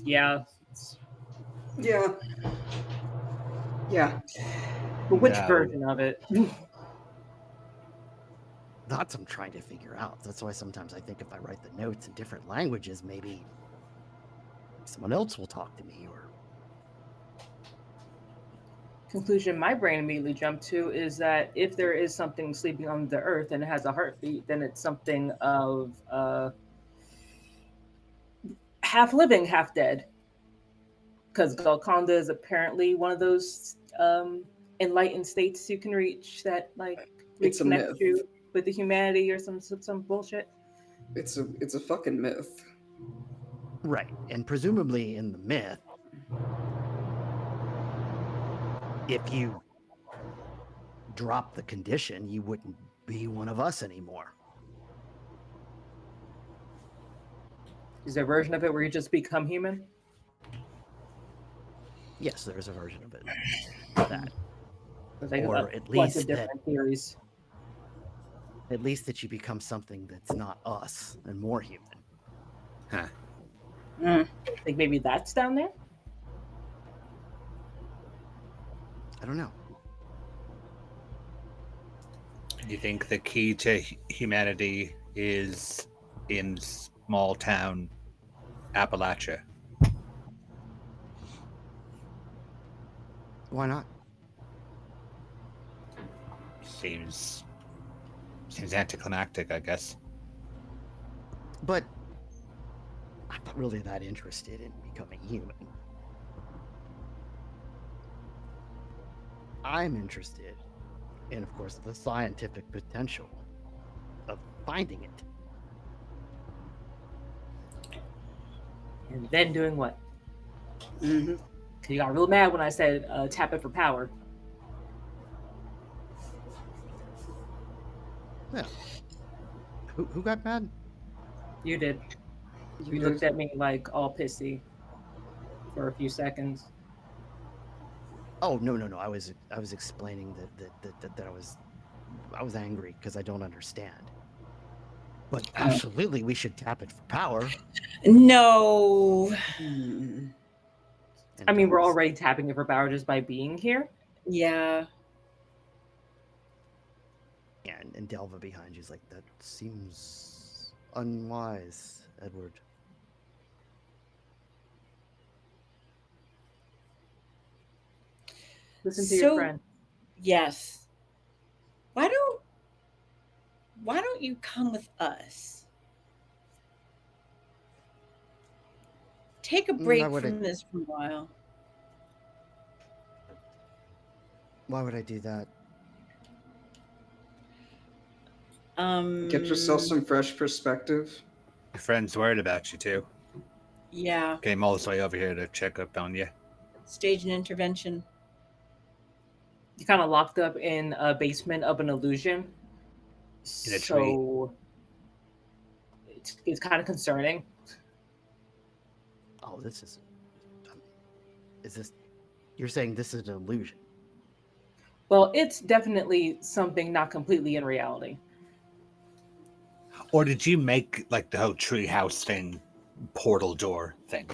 Yeah. Yeah. Yeah. But which No. version of it? That's what I'm trying to figure out. That's why sometimes I think if I write the notes in different languages, maybe someone else will talk to me. Or Conclusion my brain immediately jumped to is that if there is something sleeping on the earth and it has a heartbeat, then it's something of half living, half dead. Because Golconda is apparently one of those enlightened states you can reach that like It's a reconnect myth. you with the humanity or some bullshit. It's a fucking myth. right, and presumably in the myth, if you drop the condition, you wouldn't be one of us anymore. Is there a version of it where you just become human? Yes, there is a version of it. That, There's like or a at bunch least of different theories. at least that you become something that's not us and more human. Huh. Like maybe that's down there. I don't know. Do you think the key to humanity is in small town Appalachia? Why not? Seems anticlimactic, I guess. But I'm not really that interested in becoming human. I'm interested in, of course, the scientific potential of finding it. And then doing what? Mm-hmm. Because you got real mad when I said tap it for power. Yeah. Who got mad? You did. You looked at me like all pissy for a few seconds. Oh no. I was explaining that I was angry because I don't understand. But absolutely, we should tap it for power. No. Mm. And I mean, we're Delva's- already tapping it for power just by being here. Yeah. and Delva behind you's like, that seems unwise, Edward. Listen to your So- friend. Yes. Why don't you come with us? Take a break Why would I- from this for a while. Why would I do that? Get yourself some fresh perspective. Your friend's worried about you too. Yeah. Came all this way over here to check up on you. Stage an intervention. You kind of locked up in a basement of an illusion. In a So it's kind of concerning. Oh, this is. Is this? You're saying this is an illusion? Well, it's definitely something not completely in reality. Or did you make like the whole treehouse thing, portal door thing?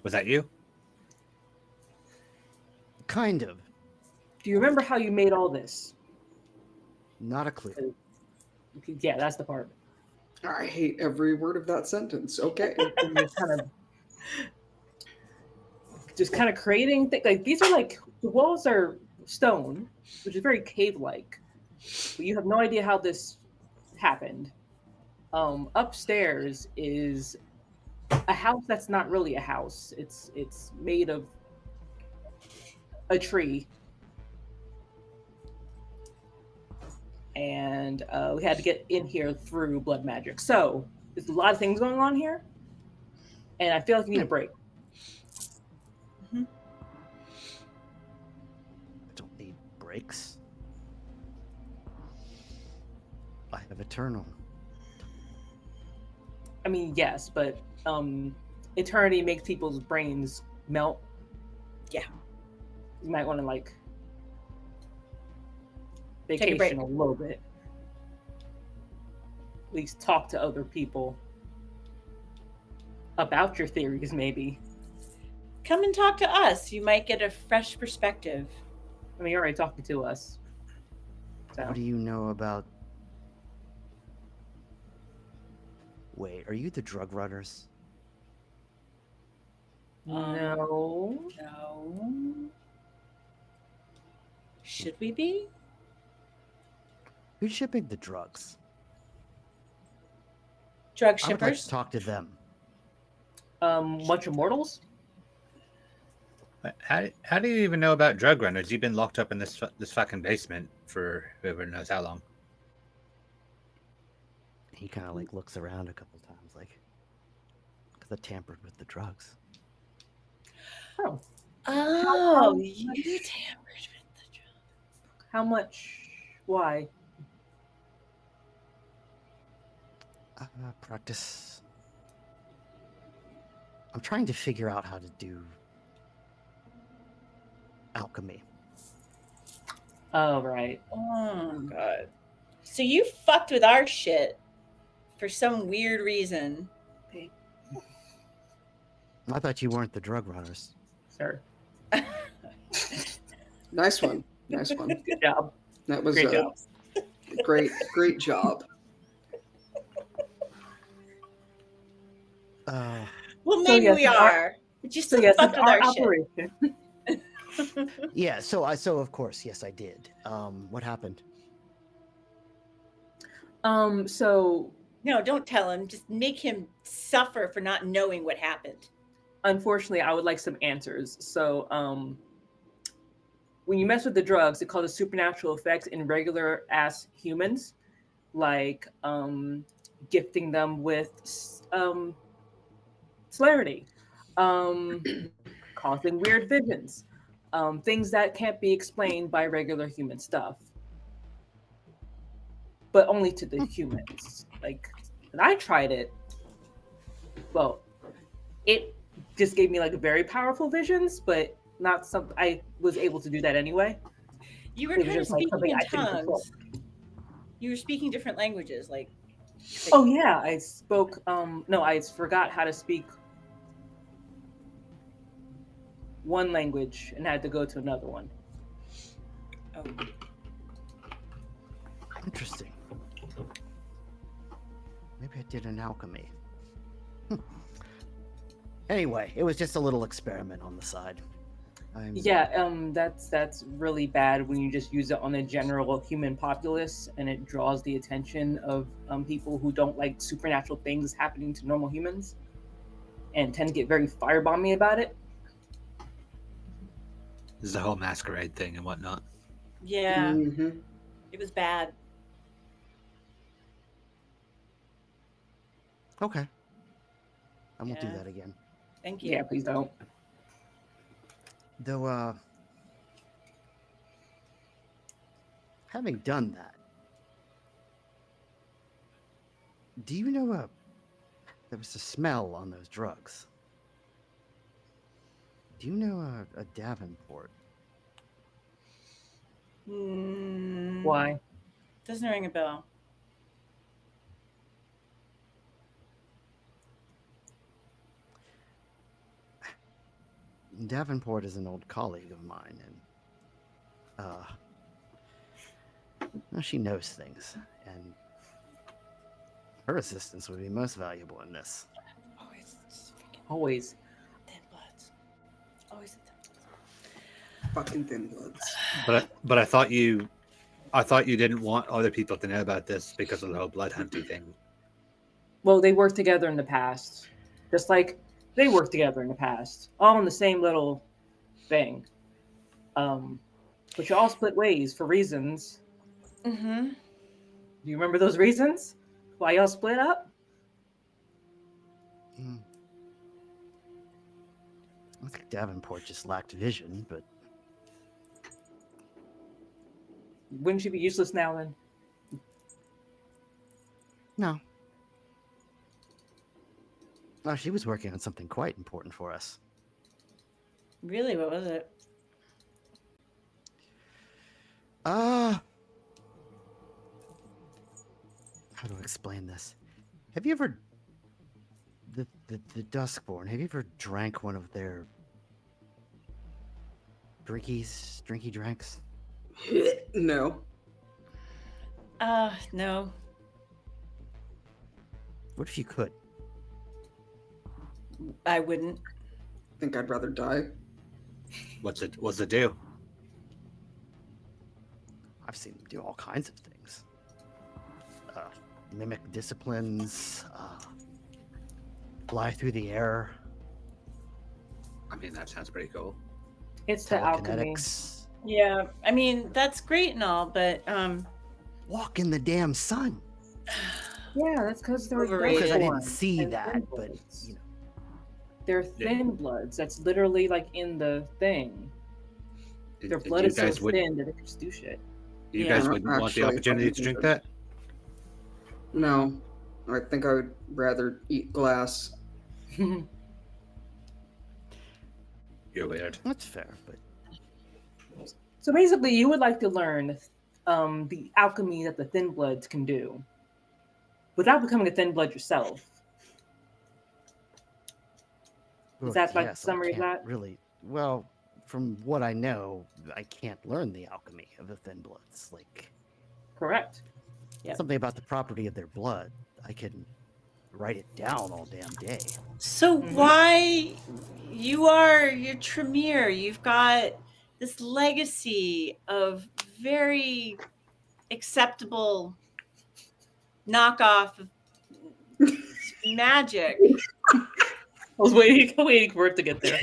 Was that you? Kind of. Do you remember how you made all this? Not a clue. Yeah, that's the part. I hate every word of that sentence. Okay. And you're just kind of creating things. Like these are like the walls are stone, which is very cave-like. But you have no idea how this happened. Upstairs is a house that's not really a house. It's made of a tree, and we had to get in here through blood magic. So there's a lot of things going on here, and I feel like we need a break. Mhm. I don't need breaks. I have eternal. I mean, yes, but eternity makes people's brains melt. Yeah. You might want to like Take a break. vacation a little bit. At least talk to other people about your theories, maybe. Come and talk to us. You might get a fresh perspective. I mean, you're already talking to us. So What do you know about? Wait, are you the drug runners? no. No. Should we be? Who's shipping the drugs? Drug I would like shippers? to talk to them. Bunch of mortals. How do you even know about drug runners? You've been locked up in this fucking basement for whoever knows how long. He kind of like looks around a couple times, like, because I tampered with the drugs. Oh, Oh, you tampered with the drug. how much? Why? Practice. I'm trying to figure out how to do alchemy. Oh, right. Oh, God. So you fucked with our shit for some weird reason. I thought you weren't the drug runners. Sir. Nice one. Nice one. Good job. That was Great a job. great job. Well, So maybe yes, we it's our- are. But you So still yes, fucked it's with our our shit. operation. Yeah, so of course, yes, I did. What happened? So No, don't tell him. Just make him suffer for not knowing what happened. unfortunately, I would like some answers. So, when you mess with the drugs, it causes supernatural effects in regular ass humans, like gifting them with celerity, causing weird visions, things that can't be explained by regular human stuff, but only to the humans. Like when I tried it, well, it just gave me like very powerful visions, but not something I was able to do that anyway. You were It was kind of just like speaking something in I couldn't control. tongues. You were speaking different languages, like Oh yeah, I spoke. No, I forgot how to speak one language and had to go to another one. oh, Interesting. Maybe I did an alchemy. Anyway, it was just a little experiment on the side. Yeah, that's really bad when you just use it on the general human populace and it draws the attention of people who don't like supernatural things happening to normal humans and tend to get very firebomby about it. This is the whole masquerade thing and whatnot. yeah, Mhm. it was bad. Okay. I won't do Yeah. that again. Thank you. Yeah, please don't. Though, having done that, do you know there was a smell on those drugs? Do you know a Davenport? Why? Doesn't ring a bell. Davenport is an old colleague of mine, and well, she knows things, and her assistance would be most valuable in this. Always just freaking Always. thin bloods. Always the thin bloods. Fucking thin bloods. But I thought you didn't want other people to know about this because of the whole blood hunting thing. Well, they worked together in the past. Just like they worked together in the past, all in the same little thing. But you all split ways for reasons. Mm-hmm. Do you remember those reasons? Why y'all split up? Mm. I think Davenport just lacked vision, but Wouldn't she be useless now then? no. Oh, she was working on something quite important for us. Really? What was it? How do I explain this? Have you ever the Duskborn? Have you ever drank one of their drinky drinks? No. No. What if you could? I wouldn't. I think I'd rather die. What's it do? I've seen them do all kinds of things. Mimic disciplines, fly through the air, I mean, that sounds pretty cool. It's the alchemy. telekinetics, Yeah, I mean that's great and all, but walk in the damn sun. Yeah, that's because they're Overrated. Because I didn't Duskborn see and that, thin but bloods. you know, They're thin bloods. That's literally like in the thing. Their blood You is so guys would thin that they can just do shit. you Yeah. guys wouldn't want the Actually, opportunity to drink that? No. I think I would rather eat glass. You're weird. that's fair. But So basically, you would like to learn the alchemy that the thin bloods can do without becoming a thin blood yourself. well, that like yes, summary I of can't that? really. Well, from what I know, I can't learn the alchemy of the thin bloods. Like Correct. Yep. something about the property of their blood. I can write it down all damn day. So Mhm. why you're Tremere? You've got this legacy of very acceptable knockoff of magic. I was waiting for it to get there.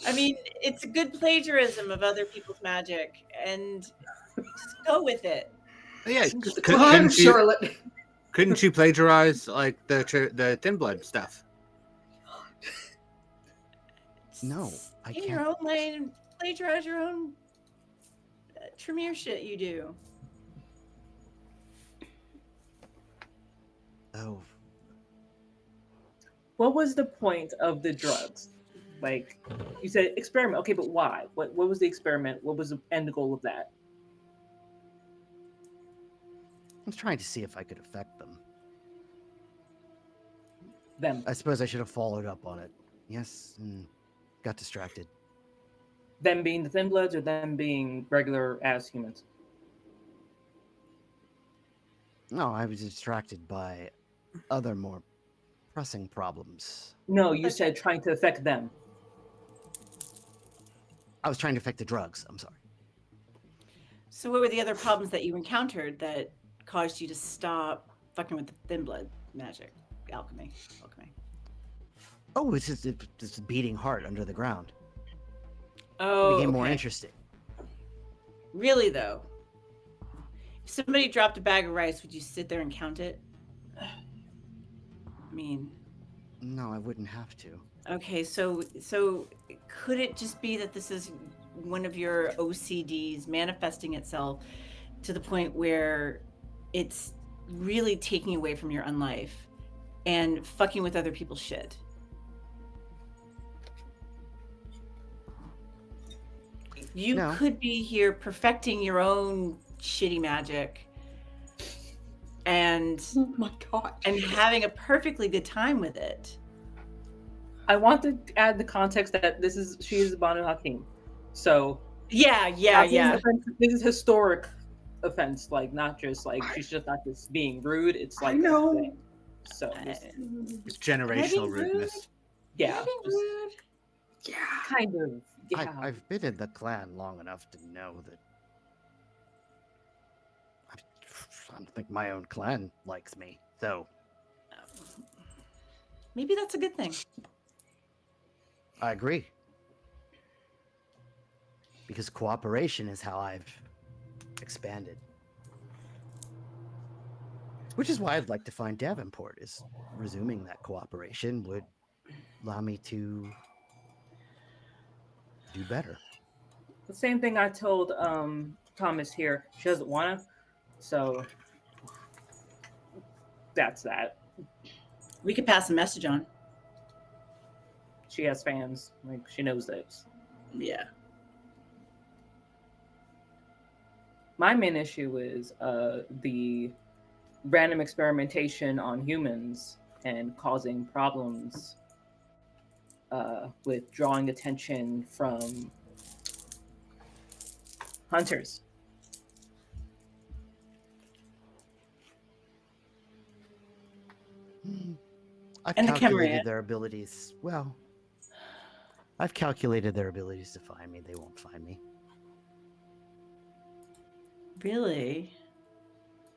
I mean, it's a good plagiarism of other people's magic, and just go with it. Yeah, Climb, Charlotte. couldn't you plagiarize like the thin blood stuff? No, I In can't. your own lane, plagiarize your own Tremere shit. You do. Oh, What was the point of the drugs? Like you said, experiment. Okay, but why? What was the experiment? What was the end goal of that? I was trying to see if I could affect them. Them. I suppose I should have followed up on it. Yes, and got distracted. Them being the thin bloods or them being regular ass humans? No, I was distracted by other more pressing problems. No, you Okay. said trying to affect them. I was trying to affect the drugs. I'm sorry. So, what were the other problems that you encountered that caused you to stop fucking with the thin blood magic, alchemy? Oh, it's just this beating heart under the ground. Oh, It became more okay. interesting. Really though, if somebody dropped a bag of rice, would you sit there and count it? I mean, No, I wouldn't have to. okay, so could it just be that this is one of your OCDs manifesting itself to the point where it's really taking away from your own life and fucking with other people's shit? You No. could be here perfecting your own shitty magic and Oh my god. having a perfectly good time with it. I want to add the context that she is Banu Hakim. So Yeah. this is historic offense, like not just like she's just not just being rude. It's like I know. a thing. So It's generational rude? rudeness. yeah, Am I being just rude? Yeah. kind of. Yeah. I've been in the clan long enough to know that I don't think my own clan likes me. So Maybe that's a good thing. I agree. Because cooperation is how I've expanded. Which is why I'd like to find Davenport, is resuming that cooperation would allow me to do better. The same thing I told Thomas here. She doesn't want to, so that's that. We could pass a message on. She has fans. Like, she knows this. Yeah. My main issue is the random experimentation on humans and causing problems with drawing attention from hunters. I've And the calculated Kemrian. their abilities. Well, I've calculated their abilities to find me. They won't find me. Really?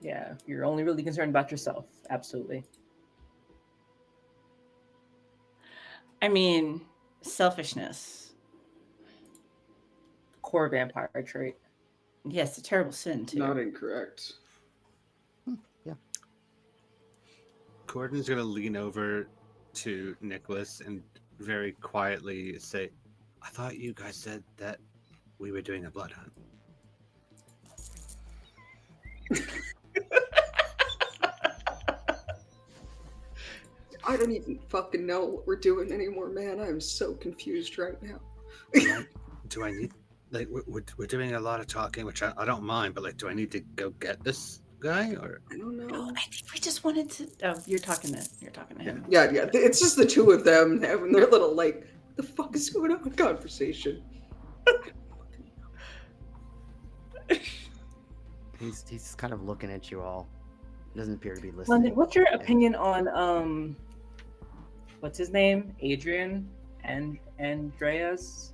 Yeah, you're only really concerned about yourself. Absolutely. I mean, selfishness. Core vampire trait. Yes, a terrible sin too. Not incorrect. Yeah. Gordon's gonna lean over to Nicholas and very quietly say, "I thought you guys said that we were doing a blood hunt." I don't even fucking know what we're doing anymore, man. I'm so confused right now. Do I need, like, we're doing a lot of talking, which I don't mind, but like, do I need to go get this guy, or? I don't know. No, I think we just wanted to. Oh, you're talking to him. Yeah. It's just the two of them having their little, like, the fuck is going on conversation. He's kind of looking at you all. He doesn't appear to be listening. London, what's your opinion on what's his name? Adrian and Andreas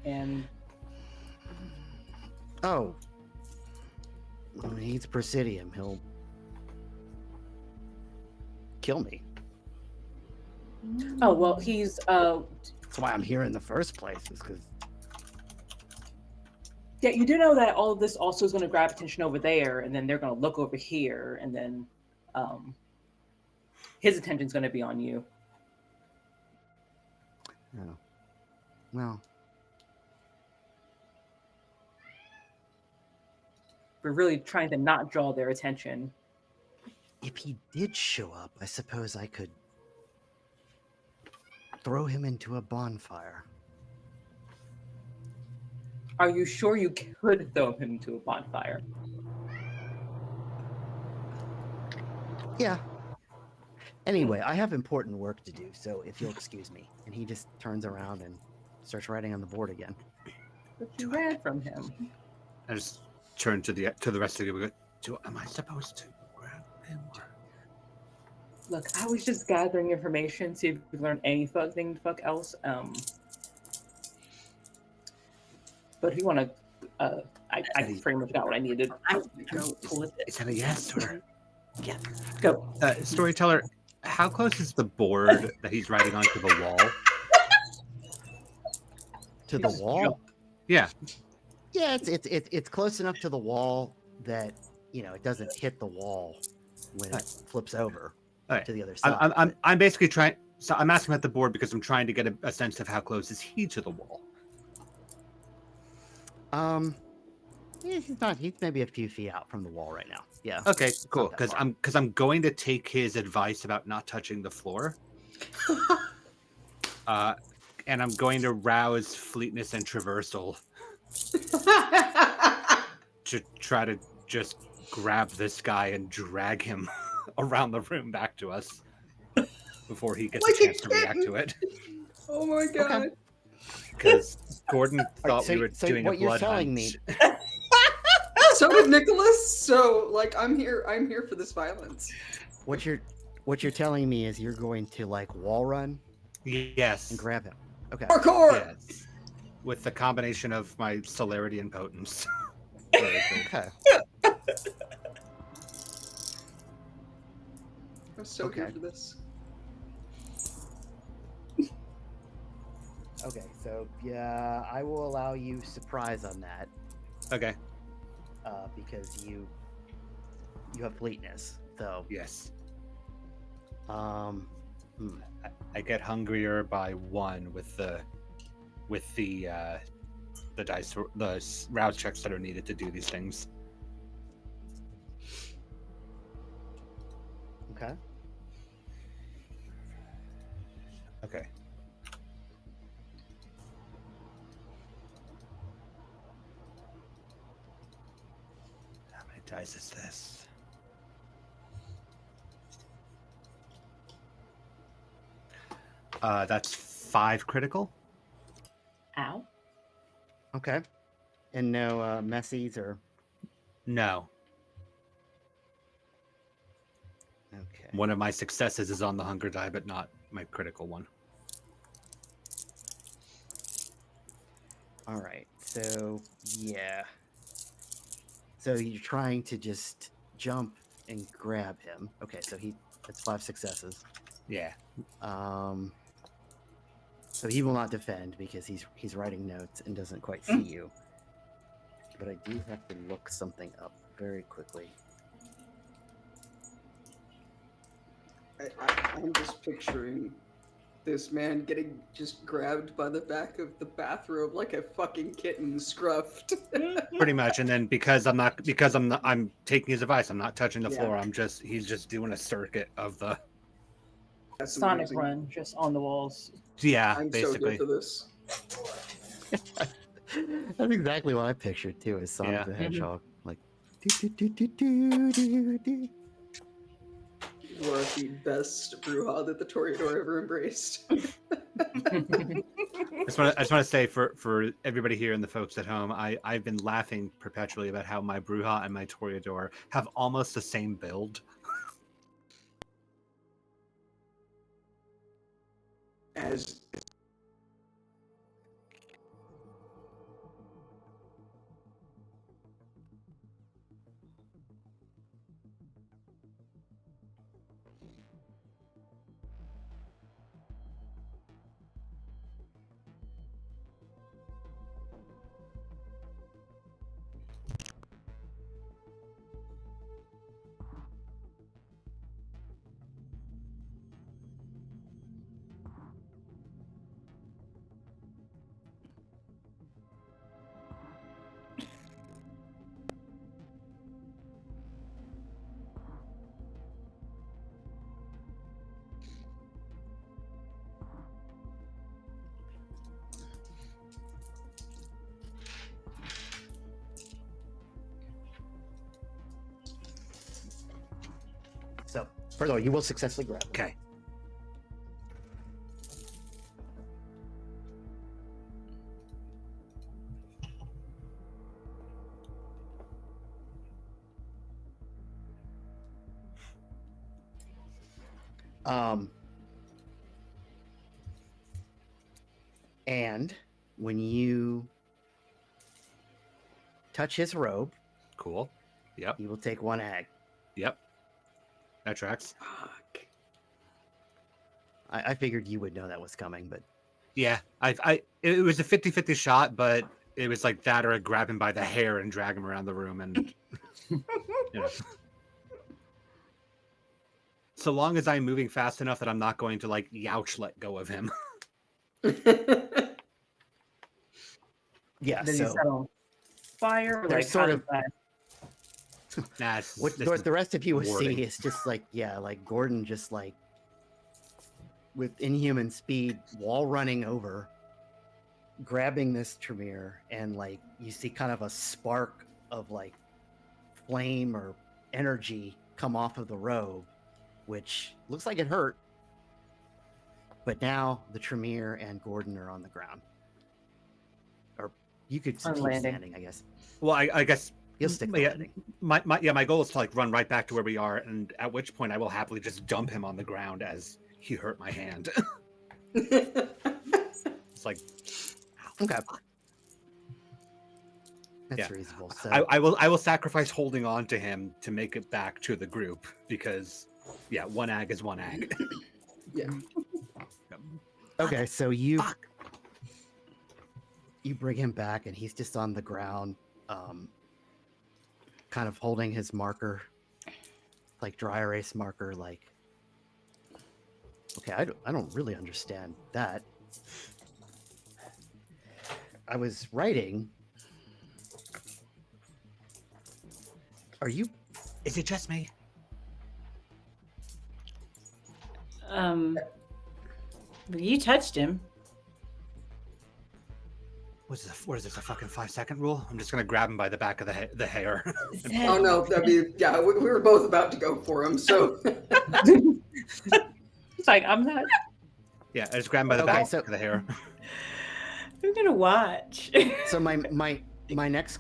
and Oh. He eats Presidium. He'll kill me. oh well, he's That's why I'm here in the first place, is because yeah, you do know that all of this also is going to grab attention over there, and then they're going to look over here, and then his attention's going to be on you. oh. Well, We're really trying to not draw their attention. if he did show up, I suppose I could throw him into a bonfire. Are you sure you could throw him into a bonfire? Yeah. Anyway, I have important work to do, so if you'll excuse me. And he just turns around and starts writing on the board again. But you ran from him. I just turn to the rest of you. Am I supposed to grab him? Or? Look, I was just gathering information, see if we could learn anything the fuck else. But if you want to, I pretty much got what I needed. I'm cool with it. Is that a yes or? Yeah, go. Storyteller, how close is the board that he's writing onto the wall? To the wall? Yeah. Yeah, it's close enough to the wall that, you know, it doesn't hit the wall when it flips over Right. to the other side. I'm basically trying. So I'm asking about the board because I'm trying to get a sense of how close is he to the wall. Yeah, he's not. He's maybe a few feet out from the wall right now. Yeah. Okay, cool. not that Because far. I'm going to take his advice about not touching the floor. And I'm going to rouse fleetness and traversal to try to just grab this guy and drag him around the room back to us before he gets Like a a chance to react kitten. to it. Oh my god. Because Gordon thought so, we were so doing a what you're blood telling hunt. me? So did Nicholas. So like I'm here for this violence. What you're telling me is you're going to like wall run Yes. and grab him. Okay. Parkour! Yes. With the combination of my celerity and potence. Okay. I'm so here Okay. for this. Okay, so yeah, I will allow you surprise on that Okay. because you have fleetness. So Yes. hmm. I get hungrier by 1 with the dice, route checks that are needed to do these things. Okay. Okay. How many dice is this? That's 5 critical. Ow. Okay. And no messies or No. okay. One of my successes is on the hunger die, but not my critical one. All right. So yeah. So you're trying to just jump and grab him. Okay, so that's 5 successes. Yeah. So he will not defend because he's writing notes and doesn't quite see you. But I do have to look something up very quickly. I'm just picturing this man getting just grabbed by the back of the bathrobe like a fucking kitten, scruffed. Pretty much. And then because I'm taking his advice, I'm not touching the Yeah. floor. He's just doing a circuit of the. That's Sonic amazing. run just on the walls. Yeah, I'm basically. so good for this. That's exactly what I pictured too, as Sonic Yeah. the Hedgehog. Like do, do, do, do, do, do. You are the best Bruja that the Toreador ever embraced. I just want to say for everybody here and the folks at home, I've been laughing perpetually about how my Bruja and my Toreador have almost the same build. As So first of all, you will successfully grab him. Okay. And when you touch his robe, Cool. Yep. he will take 1 ag. Yep. That tracks. fuck. I figured you would know that was coming, but Yeah. It was a 50-50 shot, but it was like that or I grab him by the hair and drag him around the room and you know. So long as I'm moving fast enough that I'm not going to like youch let go of him. yeah. Then you So set on fire. there's Like sort how of does that? Nah, what this is the rest of you will warding. see is just like like Gordon just like with inhuman speed, wall running over, grabbing this Tremere, and like you see kind of a spark of like flame or energy come off of the robe, which looks like it hurt. But now the Tremere and Gordon are on the ground. Or you could On keep landing. standing, I guess. Well, I guess He'll stick yeah, landing. my goal is to like run right back to where we are, and at which point I will happily just dump him on the ground as he hurt my hand. It's like Okay. That's Yeah. reasonable. So I will sacrifice holding on to him to make it back to the group because 1 ag is 1 ag. Yeah. okay, so you Fuck. you bring him back, and he's just on the ground, kind of holding his marker, like dry erase marker. Like, okay, I don't really understand that. I was writing. Are you? Is it just me? You touched him. What is this, a fucking 5-second rule? I'm just gonna grab him by the back of the hair. Is and that- Oh no, that'd be yeah. We were both about to go for him, so It's like I'm not. Yeah, I just grab him by the Okay, back so- of the hair. I'm gonna watch. So my next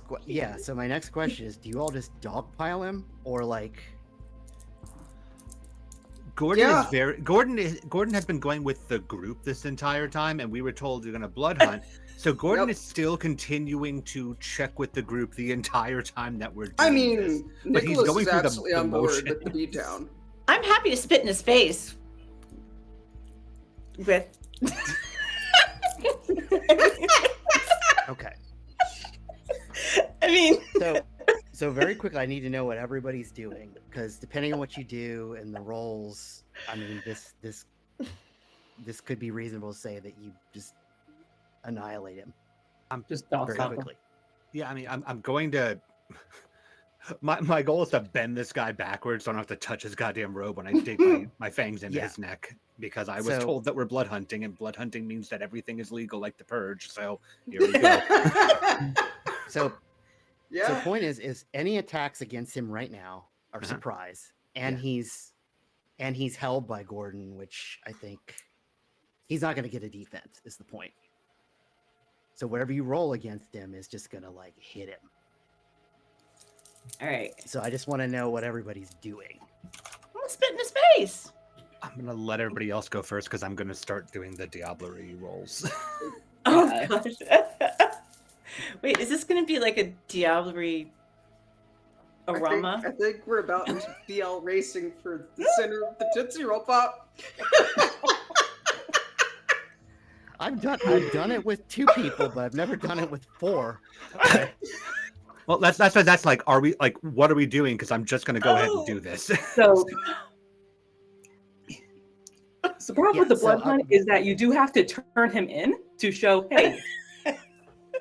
so my next question is: do you all just dogpile him, or like? Gordon Yeah. Gordon has been going with the group this entire time, and we were told you're gonna blood hunt. So Gordon Yep. is still continuing to check with the group the entire time that we're doing I this. mean, But he's Nicholas going is through the absolutely on board motions. with the beatdown. I'm happy to spit in his face. With. Okay. I mean, So very quickly, I need to know what everybody's doing, because depending on what you do and the roles, I mean, this could be reasonable to say that you just annihilate him Just dog very stop him. quickly. Yeah, I mean, I'm going to. My goal is to bend this guy backwards so I don't have to touch his goddamn robe when I dig my fangs into Yeah. his neck, because I was So- told that we're blood hunting, and blood hunting means that everything is legal, like the purge. So here we go. So Yeah. point is any attacks against him right now are Uh-huh. surprise, and Yeah. he's held by Gordon, which I think he's not going to get a defense. Is the point? So whatever you roll against him is just going to like hit him. all right. So I just want to know what everybody's doing. I'm gonna spit in his face. I'm gonna let everybody else go first because I'm gonna start doing the Diablerie rolls. Oh Yeah. gosh. Wait, is this gonna be like a Diablerie arama? I think we're about to be all racing for the center of the Tootsie Roll Pop. I've done it with 2 people, but I've never done it with 4. Okay. Well, that's like, are we like, what are we doing? Because I'm just gonna go ahead and do this. So the problem Yeah, with the so, blood hunt is that you do have to turn him in to show, hey,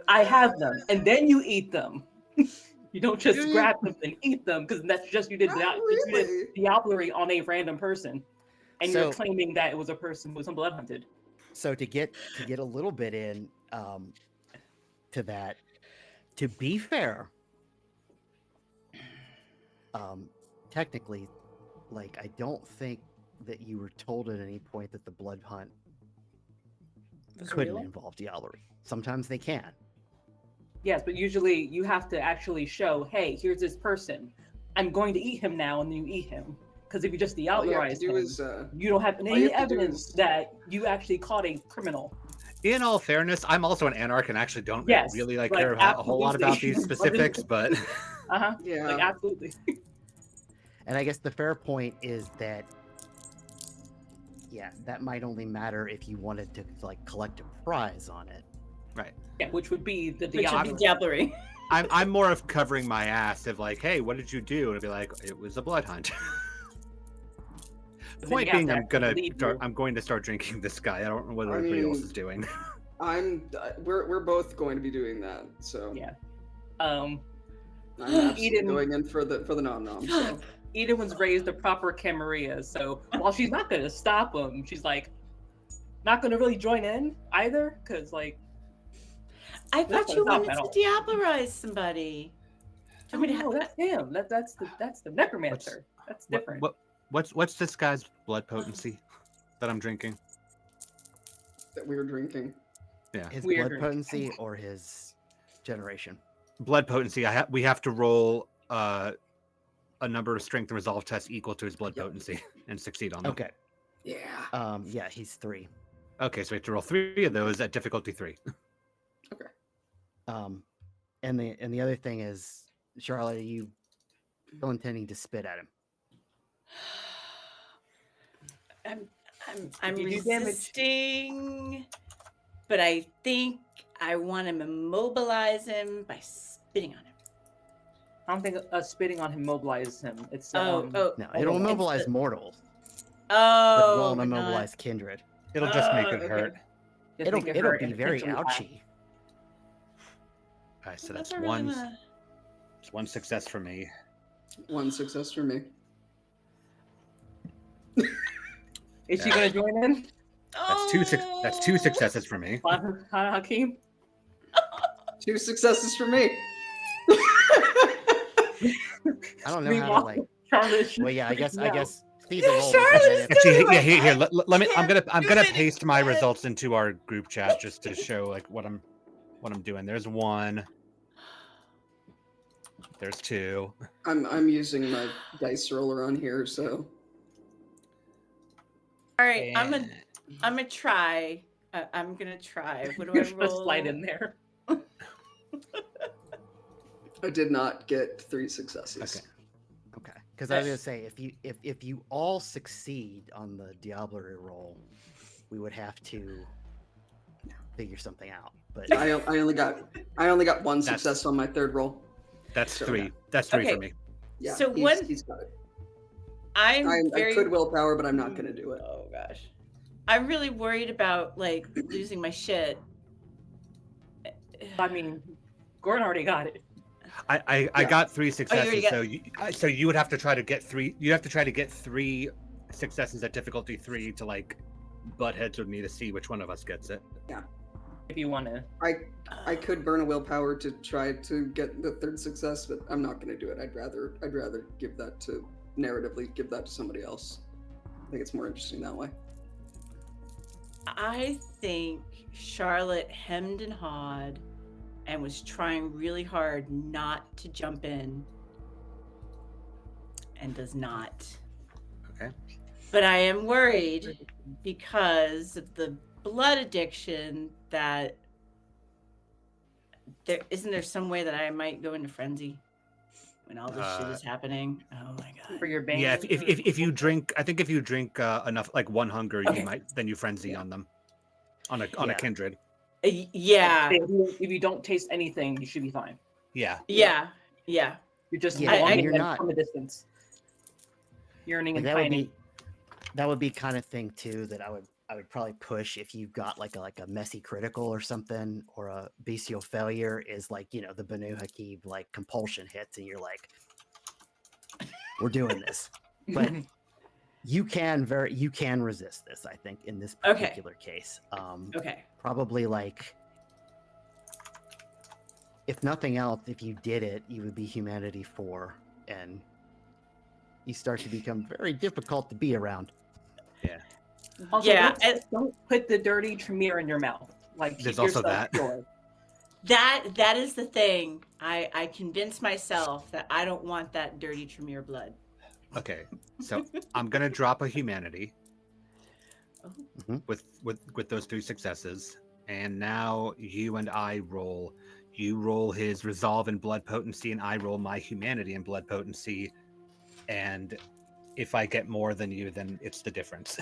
I have them, and then you eat them. You don't just Do you? grab them and eat them, because that's just you did Not that. really. You did Diablerie on a random person, and you're So- claiming that it was a person who was blood hunted. So to get a little bit in to that, to be fair, technically, like I don't think that you were told at any point that the blood hunt Was couldn't real? involve Diablerie. Sometimes they can. Yes, but usually you have to actually show, hey, here's this person. I'm going to eat him now, and then you eat him. Because if you just All you have Diablerize to do him, is you don't have all any you have to do evidence is- that you actually caught a criminal. In all fairness, I'm also an anarch and actually don't Yes, really like like, care a whole lot about absolutely. these specifics, but Uh-huh. yeah. Like, absolutely. And I guess the fair point is that, yeah, that might only matter if you wanted to like collect a prize on it. right. Yeah, which would be the Which would be Diablerie. Diablerie. I'm more of covering my ass of like, hey, what did you do? And I'd be like, it was a blood hunt. But then Point you have being, to I'm actually lead you. going to start drinking this guy. I don't know what I everybody else mean- is doing. We're both going to be doing that. So Yeah. I'm absolutely Eden- going in for the nom nom. So. Eden was raised the proper Camarilla, so while she's not going to stop him, she's like, not going to really join in either, because, like, I That's thought you not wanted at to Diablerize somebody. I mean, no, that's him. That's the necromancer. That's different. What's this guy's blood potency that I'm drinking? That we were drinking. Yeah, His Weird. blood potency or his generation. blood potency. We have to roll a number of strength and resolve tests equal to his blood Yep. potency and succeed on them. Okay. Yeah. Yeah, he's 3. Okay, so we have to roll 3 of those at difficulty 3. And the other thing is, Charlotte, are you still intending to spit at him? I'm You do damage. resisting, but I think I want to immobilize him by spitting on him. I don't think spitting on him mobilizes him. It's No, it'll otherwise. immobilize mortals, but Oh, won't but immobilize kindred. It'll just make it okay. hurt. Just It'll make it it'll hurt be and very potentially die. ouchy. All right, so that's I really one. wanna- It's one success for me. One success for me. Is she gonna join in? That's two successes for me. Hakeem? 2 successes for me. I don't know how to Meanwhile, like. Charlotte. Well, yeah, I guess No. Caesar rolls. Charlotte's and then if- Actually, Like, yeah, here. I Let me. I'm gonna can't do paste my anything. results into our group chat just to show like what I'm doing. There's 1. There's 2. I'm using my dice roller on here, so All right, I'm And- gonna try. I'm gonna try. What do I Just roll? slide in there. I did not get 3 successes. Okay. Okay, because I was gonna say if you all succeed on the Diablerie roll, we would have to figure something out. But I only got 1 That's- success on my 3rd roll. That's So, 3. That's 3 Okay. for me. Yeah. So he's got it. I I could willpower, but I'm not going to do it. Oh gosh, I'm really worried about like losing my shit. I mean, Gordon already got it. I Yeah. got 3 already successes, got- so you would have to try to get 3. You have to try to get 3 successes at difficulty 3 to like butt heads with me to see which one of us gets it. If you want to. I could burn a willpower to try to get the 3rd success, but I'm not going to do it. I'd rather give that to give that to somebody else. I think it's more interesting that way. I think Charlotte hemmed and hawed and was trying really hard not to jump in and does not. Okay. But I am worried because of the blood addiction that there some way that I might go into frenzy when all this shit is happening. Oh my god. For your bane. Yeah, if you drink, I think if you drink enough, like 1 hunger, Okay. you might then you frenzy on them, on a Yeah. kindred. Yeah. If you don't taste anything, you should be fine. Yeah. Yeah. You're just Yeah, and you're them not- from a distance. Yearning Like, and pining. that would be kind of thing too that I would probably push if you got like a messy critical or something, or a bestial failure is like, the Banu Hakib like compulsion hits and you're like, we're doing this. But you can resist this, I think, in this Okay. particular case. Okay. Probably like, if nothing else, if you did it, you would be humanity 4 and you start to become very difficult to be around. Also, Yeah, don't put the dirty Tremere in your mouth. Like, keep There's also yourself that. pure. that is the thing. I convinced myself that I don't want that dirty Tremere blood. Okay. So I'm gonna drop a humanity Mhm. with those 3 successes, and now you and I roll. You roll his resolve and blood potency, and I roll my humanity and blood potency. And if I get more than you, then it's the difference.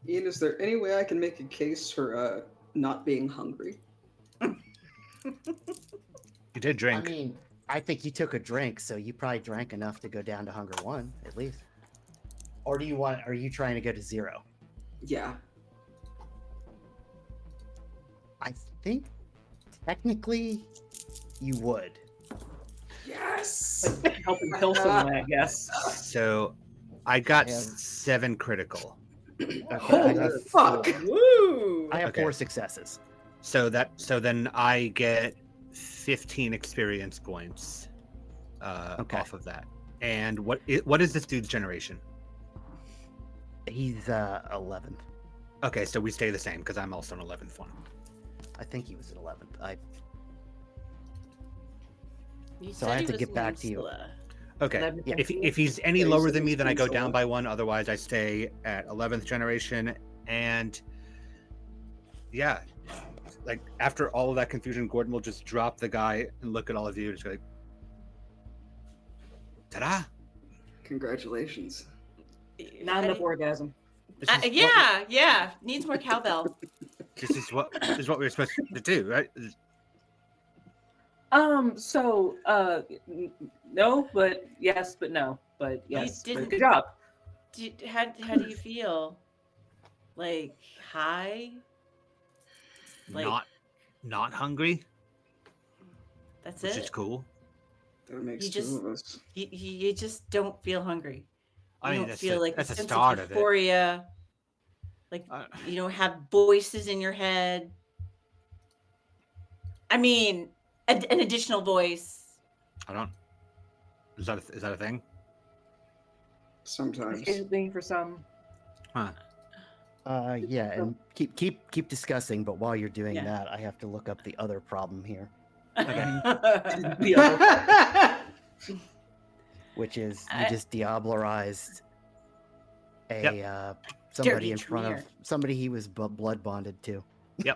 Ian, is there any way I can make a case for not being hungry? You did drink. I mean, I think you took a drink, so you probably drank enough to go down to hunger 1 at least. Or are you trying to go to 0? Yeah. I think technically you would. Yes. Help him kill someone, I guess. So I got I have- 7 critical. Okay, I Holy have fuck. 4. Woo! I have Okay. 4 successes. So then I get 15 experience points Okay. off of that. And what is this dude's generation? He's 11th. Okay, so we stay the same because I'm also an 11th one. I think he was at 11th. You So said I have he to was get back to you. Nisla. Okay. 11th Yeah. If he's any Yeah, he's lower an than me, then I go experience down level. by 1. Otherwise, I stay at 11th generation. And yeah, like after all of that confusion, Gordon will just drop the guy and look at all of you and just like, ta-da! Congratulations. Not enough orgasm. This is what we- Yeah. Needs more cowbell. this is what we were supposed to do, right? So, no, but yes, but no, but yes. You But didn't- good job. How do you feel? Like high? Like Not hungry, that's which it? is cool. That makes You two just- of us. You just don't feel hungry. I You mean, don't feel like that's a the sense start of of it. euphoria. Like you don't have voices in your head. I mean, an additional voice. I don't. Is that a thing? Sometimes. Occasionally for some. Huh. Yeah, and keep discussing. But while you're doing Yeah. that, I have to look up the other problem here, The other- which is I- you just diablerized a Yep. somebody Dirty in front of Tremere. somebody he was blood bonded to. yeah.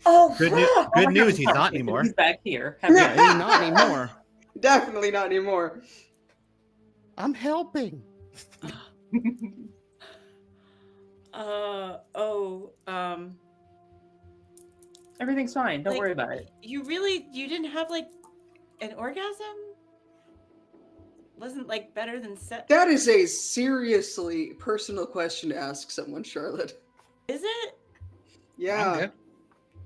Oh, Good, crap! good Oh my news, God, he's sorry, not anymore. He's back here. Yeah, I mean, not anymore. Definitely not anymore. I'm helping. Everything's fine. Don't like, worry about it. You didn't have like an orgasm? Wasn't like better than sex? That is a seriously personal question to ask someone, Charlotte. Is it? Yeah. Okay.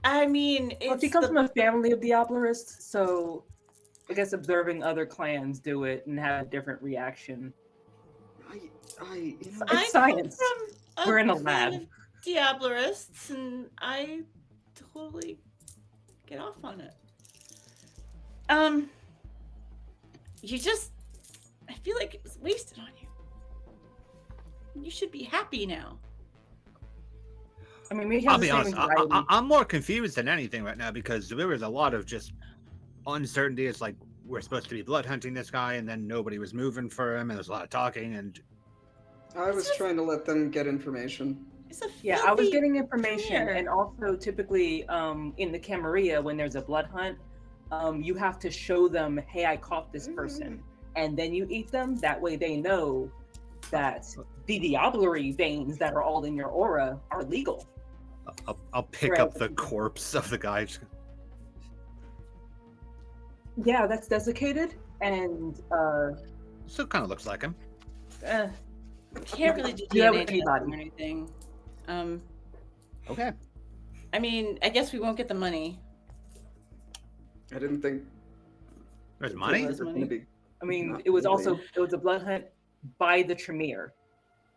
I mean, Well, it's she comes the- from a family of Diablerists, so I guess observing other clans do it and have a different reaction. You know, It's I science. come from We're in a clan lab. of Diablerists, and I totally get off on it. You just, I feel like it was wasted on you. You should be happy now. I mean, we I'll have the be same honest. anxiety. I'm more confused than anything right now because there was a lot of just uncertainty. It's like we're supposed to be blood hunting this guy, and then nobody was moving for him, and there was a lot of talking. And I was trying to let them get information. It's a Yeah, I was filthy getting information, Tremere. and also typically in the Camarilla, when there's a blood hunt, you have to show them, hey, I caught this person, and then you eat them. That way they know that the Diablerie veins that are all in your aura are legal. I'll pick Right. up the corpse of the guy. Yeah, that's desiccated, and Still kind of looks like him. Can't really do Do that DNA with testing anybody. or anything. Okay. I mean, I guess we won't get the money. I didn't think There's it money. was gonna be. I mean, Not it was really. also a blood hunt by the Tremere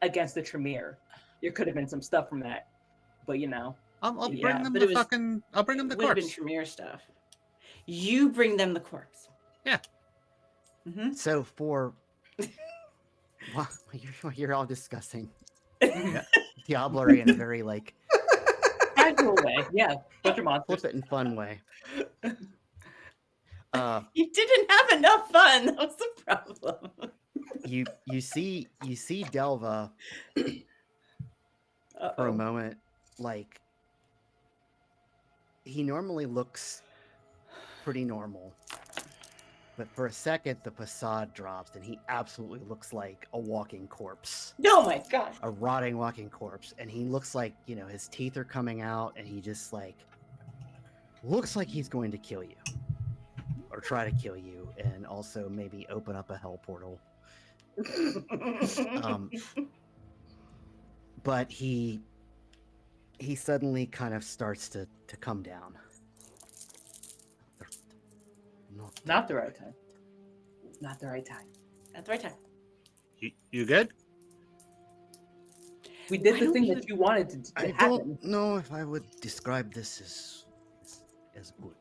against the Tremere. There could have been some stuff from that, but you know. I'll Yeah, bring them but the it was- fucking. I'll bring them the It would have been corpse. Tremere stuff. You bring them the corpse. Yeah. Mm-hmm. So for well, you're all discussing Yeah. Diablerie in a very like Casual way, yeah. Bunch of monsters. flip it and fun way. You didn't have enough fun. That was the problem. You see Delva for a Uh-oh. moment, like he normally looks pretty normal, but for a second the facade drops and he absolutely looks like a walking corpse, Oh my god. a rotting walking corpse, and he looks like, you know, his teeth are coming out and he just like looks like he's going to kill you or try to kill you and also maybe open up a hell portal. But he suddenly kind of starts to come down. Not the right time. Not the right time. At the right time. You good? We did Why the don't thing you- that you wanted to I happen. don't know if I would describe this as good.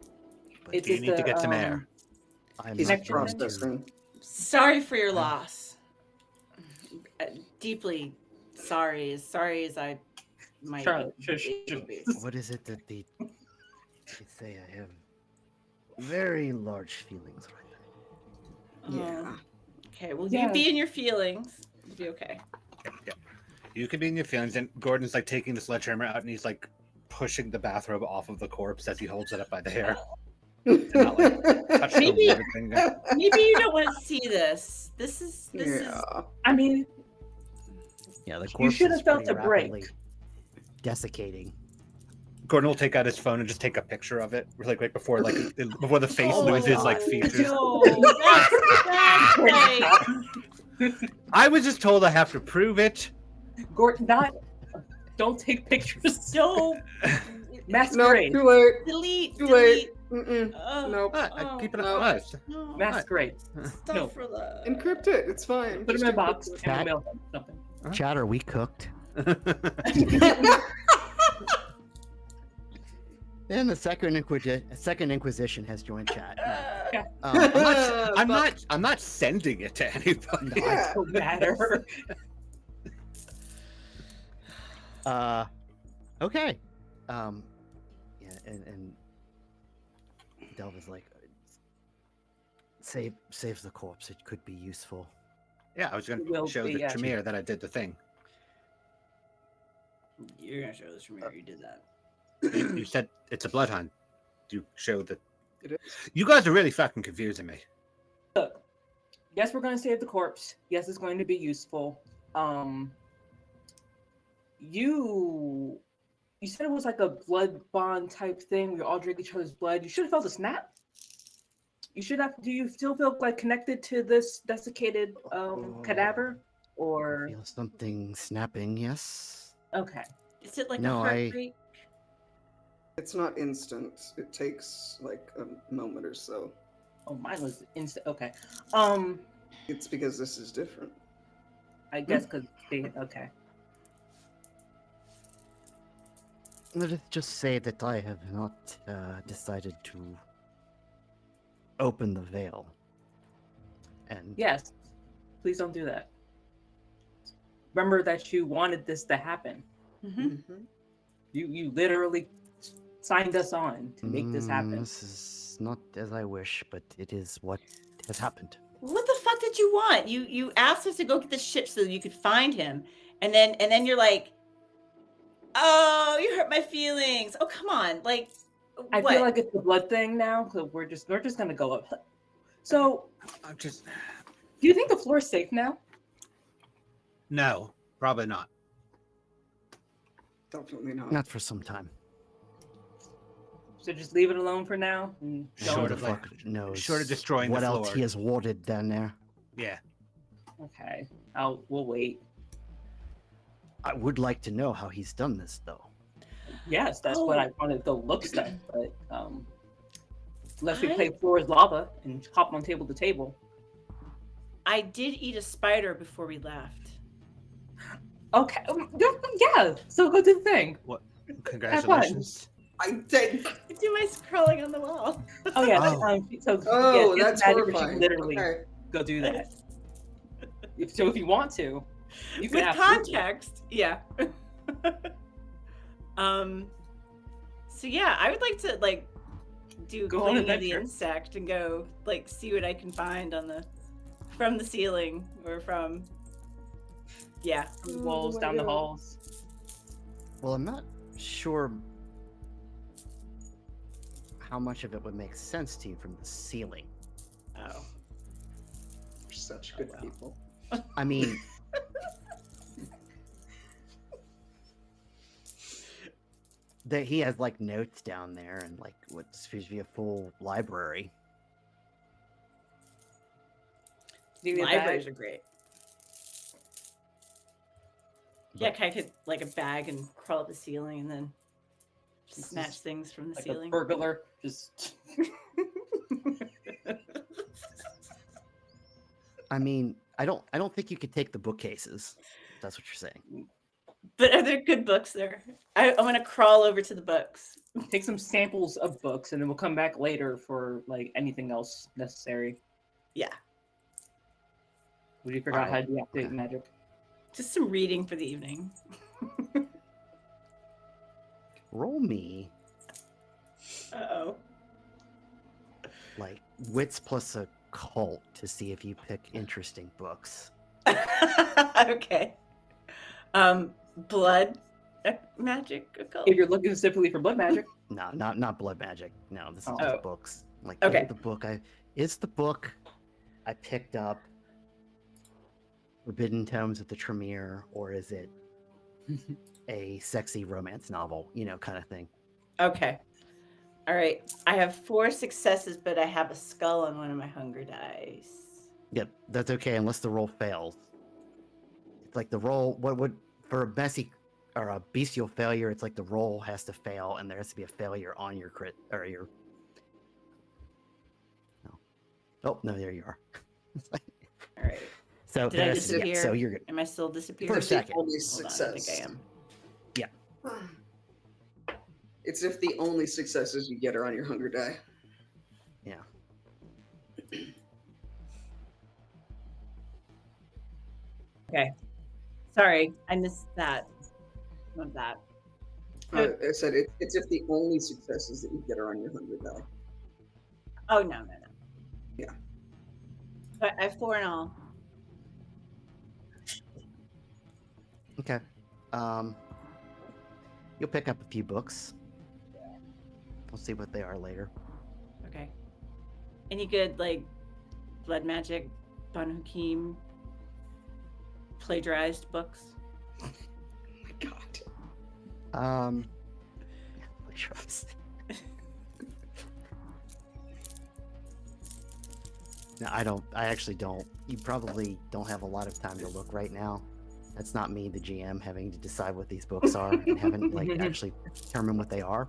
But It's You just need to a, get some air. I'm He's not going processing. Sorry for your loss. Deeply sorry. As sorry as I might Charlotte, shush, be. shush. What is it that they say? I have very large feelings right now. Yeah. Okay, well, Yeah. you be in your feelings. You'll be okay. Yeah. You can be in your feelings, and Gordon's like taking the sledgehammer out, and he's like pushing the bathrobe off of the corpse as he holds it up by the hair. Not like touch the Maybe- wood thing. Maybe you don't want to see this. This is yeah. I mean, Yeah, the you corpse should is have felt pretty a break. rapidly desiccating. Gordon will take out his phone and just take a picture of it, like right before, before the face loses like features. No, that's right. I was just told I have to prove it. Gordon, don't take pictures. Don't No, Masquerade. too late. delete. Too delete. late. Mm-mm. Oh, Nope. I keep it no. on. no. Masquerade. Stop No. for that. Encrypt it. It's fine. Put Just him in a encrypt box it. and we'll mail him something. Huh? Chad, are we cooked? And the second Inquisition has joined chat. I'm not sending it to anybody. Yeah. Don't matter. Okay. Yeah, and Delve is like, save the corpse. It could be useful. Yeah, I was going Will to show be, the yeah. Tremere that I did the thing. You're gonna show this from here. You did that. You said it's a bloodhound. You showed that. It is. You guys are really fucking confusing me. Look, yes, we're going to save the corpse. Yes, it's going to be useful. You said it was like a blood bond type thing. We all drink each other's blood. You should have felt a snap. You should have. Do you still feel like connected to this desiccated cadaver, I or feel something snapping. Yes. okay? Is it like No, a heartbreak? It's not instant. It takes like a moment or so. Oh, mine was instant. Okay. It's because this is different. I guess because okay. Let us just say that I have not decided to open the veil. And Yes. Please don't do that. Remember that you wanted this to happen. Mm-hmm. Mhm. You literally signed us on to make this happen. This is not as I wish, but it is what has happened. What the fuck did you want? You asked us to go get this shit so that you could find him, and then you're like, oh, you hurt my feelings. Oh, come on, like, I what? feel like it's the blood thing now. So we're just gonna go up. So, I'm just do you think the floor is safe now? no, probably not. Definitely not. Not for some time. So just leave it alone for now. And Sure Sort the of fuck knows short of destroying what the else floor. he has warded down there. Yeah, Okay, we'll wait. I would like to know how he's done this, though. Yes, that's what Oh. I wanted to look stuff, but unless we I- play floor is lava and hop on table to table. I did eat a spider before we left. Okay, yeah. So go do the thing. congratulations. I did. I do my scrolling on the wall. Oh yeah. Oh. So Oh, yeah, that's it's magic, but you horrifying. literally Okay. go do that. So if you want to, you can With absolutely. context, yeah. So yeah, I would like to like do Go on an cleaning of the adventure. insect and go like see what I can find from the ceiling or from From the walls, Oh my down the God. halls. Well, I'm not sure how much of it would make sense to you from the ceiling. Oh. We're such good wow. people. I mean, that he has like notes down there and like what appears to be a full library. Do you need a Libraries bag? are great. Yeah, I could like a bag and crawl up the ceiling and then This snatch is things from the Like ceiling. a burglar, just I mean, I don't think you could take the bookcases. If that's what you're saying. But are there good books there? I want to crawl over to the books. take some samples of books, and then we'll come back later for like anything else necessary. Yeah, Would you forgot how to Alright, deactivate okay. magic? just some reading for the evening. Roll me Uh-oh. like wits plus a cult to see if you pick interesting books. Okay. Blood. magic occult? If you're looking specifically for blood magic. No, not blood magic. No, this is Oh. just books. Like Okay. It's the book I picked up. Forbidden Tomes of the Tremere, or is it a sexy romance novel? Kind of thing. Okay. All right. I have 4 successes, but I have a skull on one of my hunger dice. Yep, that's okay unless the roll fails. It's like the roll. What would for a messy or a bestial failure? It's like the roll has to fail, and there has to be a failure on your crit or your. No. Oh no! There you are. All right. So Did I there's- yeah, disappear? so you're good. Am I still disappearing? For a second. Only Hold on, I success. think I am. It's if the only successes you get are on your hunger die. Yeah. Okay. Sorry, I missed that. Not that. I said it's if the only successes that you get are on your hunger die. Oh no. Yeah. But I have 4 in all. Okay. You'll pick up a few books. We'll see what they are later. Okay. Any good like blood magic, Banu Hakim plagiarized books? Oh my god. Trust. No, I don't. I actually don't. You probably don't have a lot of time to look right now. That's not me, the GM, having to decide what these books are and haven't actually determined what they are.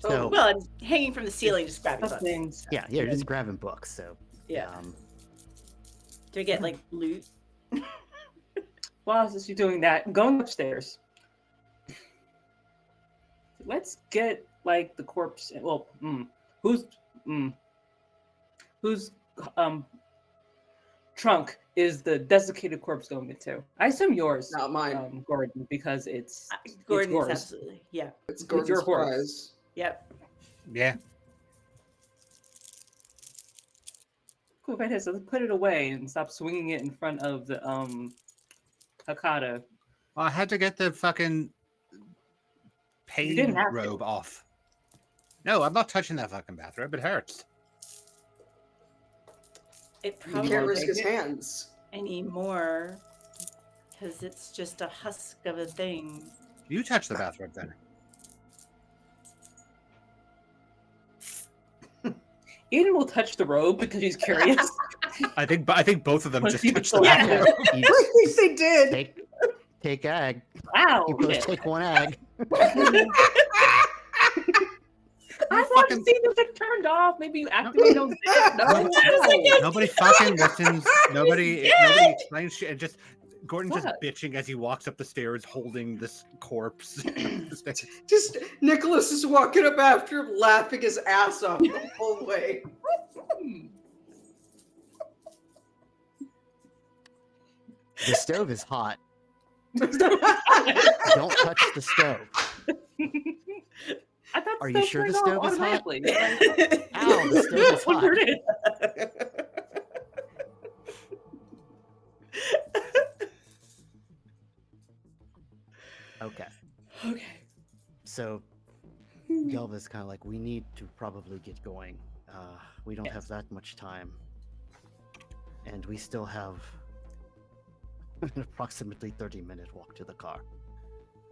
So Well, I'm hanging from the ceiling, just grabbing books. Things. yeah, you're just grabbing books. So Yeah. Do I get like loot? While you're doing that, going upstairs. Let's get like the corpse. Well, whose trunk is the desiccated corpse going into? I assume yours, Not mine. Gordon, because it's Gordon's yours. absolutely. Yeah. It's your Gordon's horse. prize. Yep. Yeah. Cool. If it is, let's put it away and stop swinging it in front of the Hakata. Well, I had to get the fucking didn't pain have to. robe off. No, I'm not touching that fucking bathrobe. It hurts. It He probably can't Probably risk take his it. hands. anymore because it's just a husk of a thing. You touch the bathrobe then. Eden will touch the robe because he's curious. I think both of them Let's just keep it touched the selective. bathrobe. you I think they did. take ag. Wow. You both take one ag. I thought the scene was like turned off. Maybe you activate those. No. Nobody fucking listens. Nobody explains shit. And just Gordon just What? bitching as he walks up the stairs holding this corpse. Just Nicholas is walking up after him, laughing his ass off the whole way. The stove is hot. Don't touch the stove. I thought Are you sure the turned stove off is hot? automatically. Ow, the stove is hot. Wondered it. Okay. Okay. So Gelva's kind of like, we need to probably get going. We don't have that much time. And we still have an approximately 30-minute walk to the car.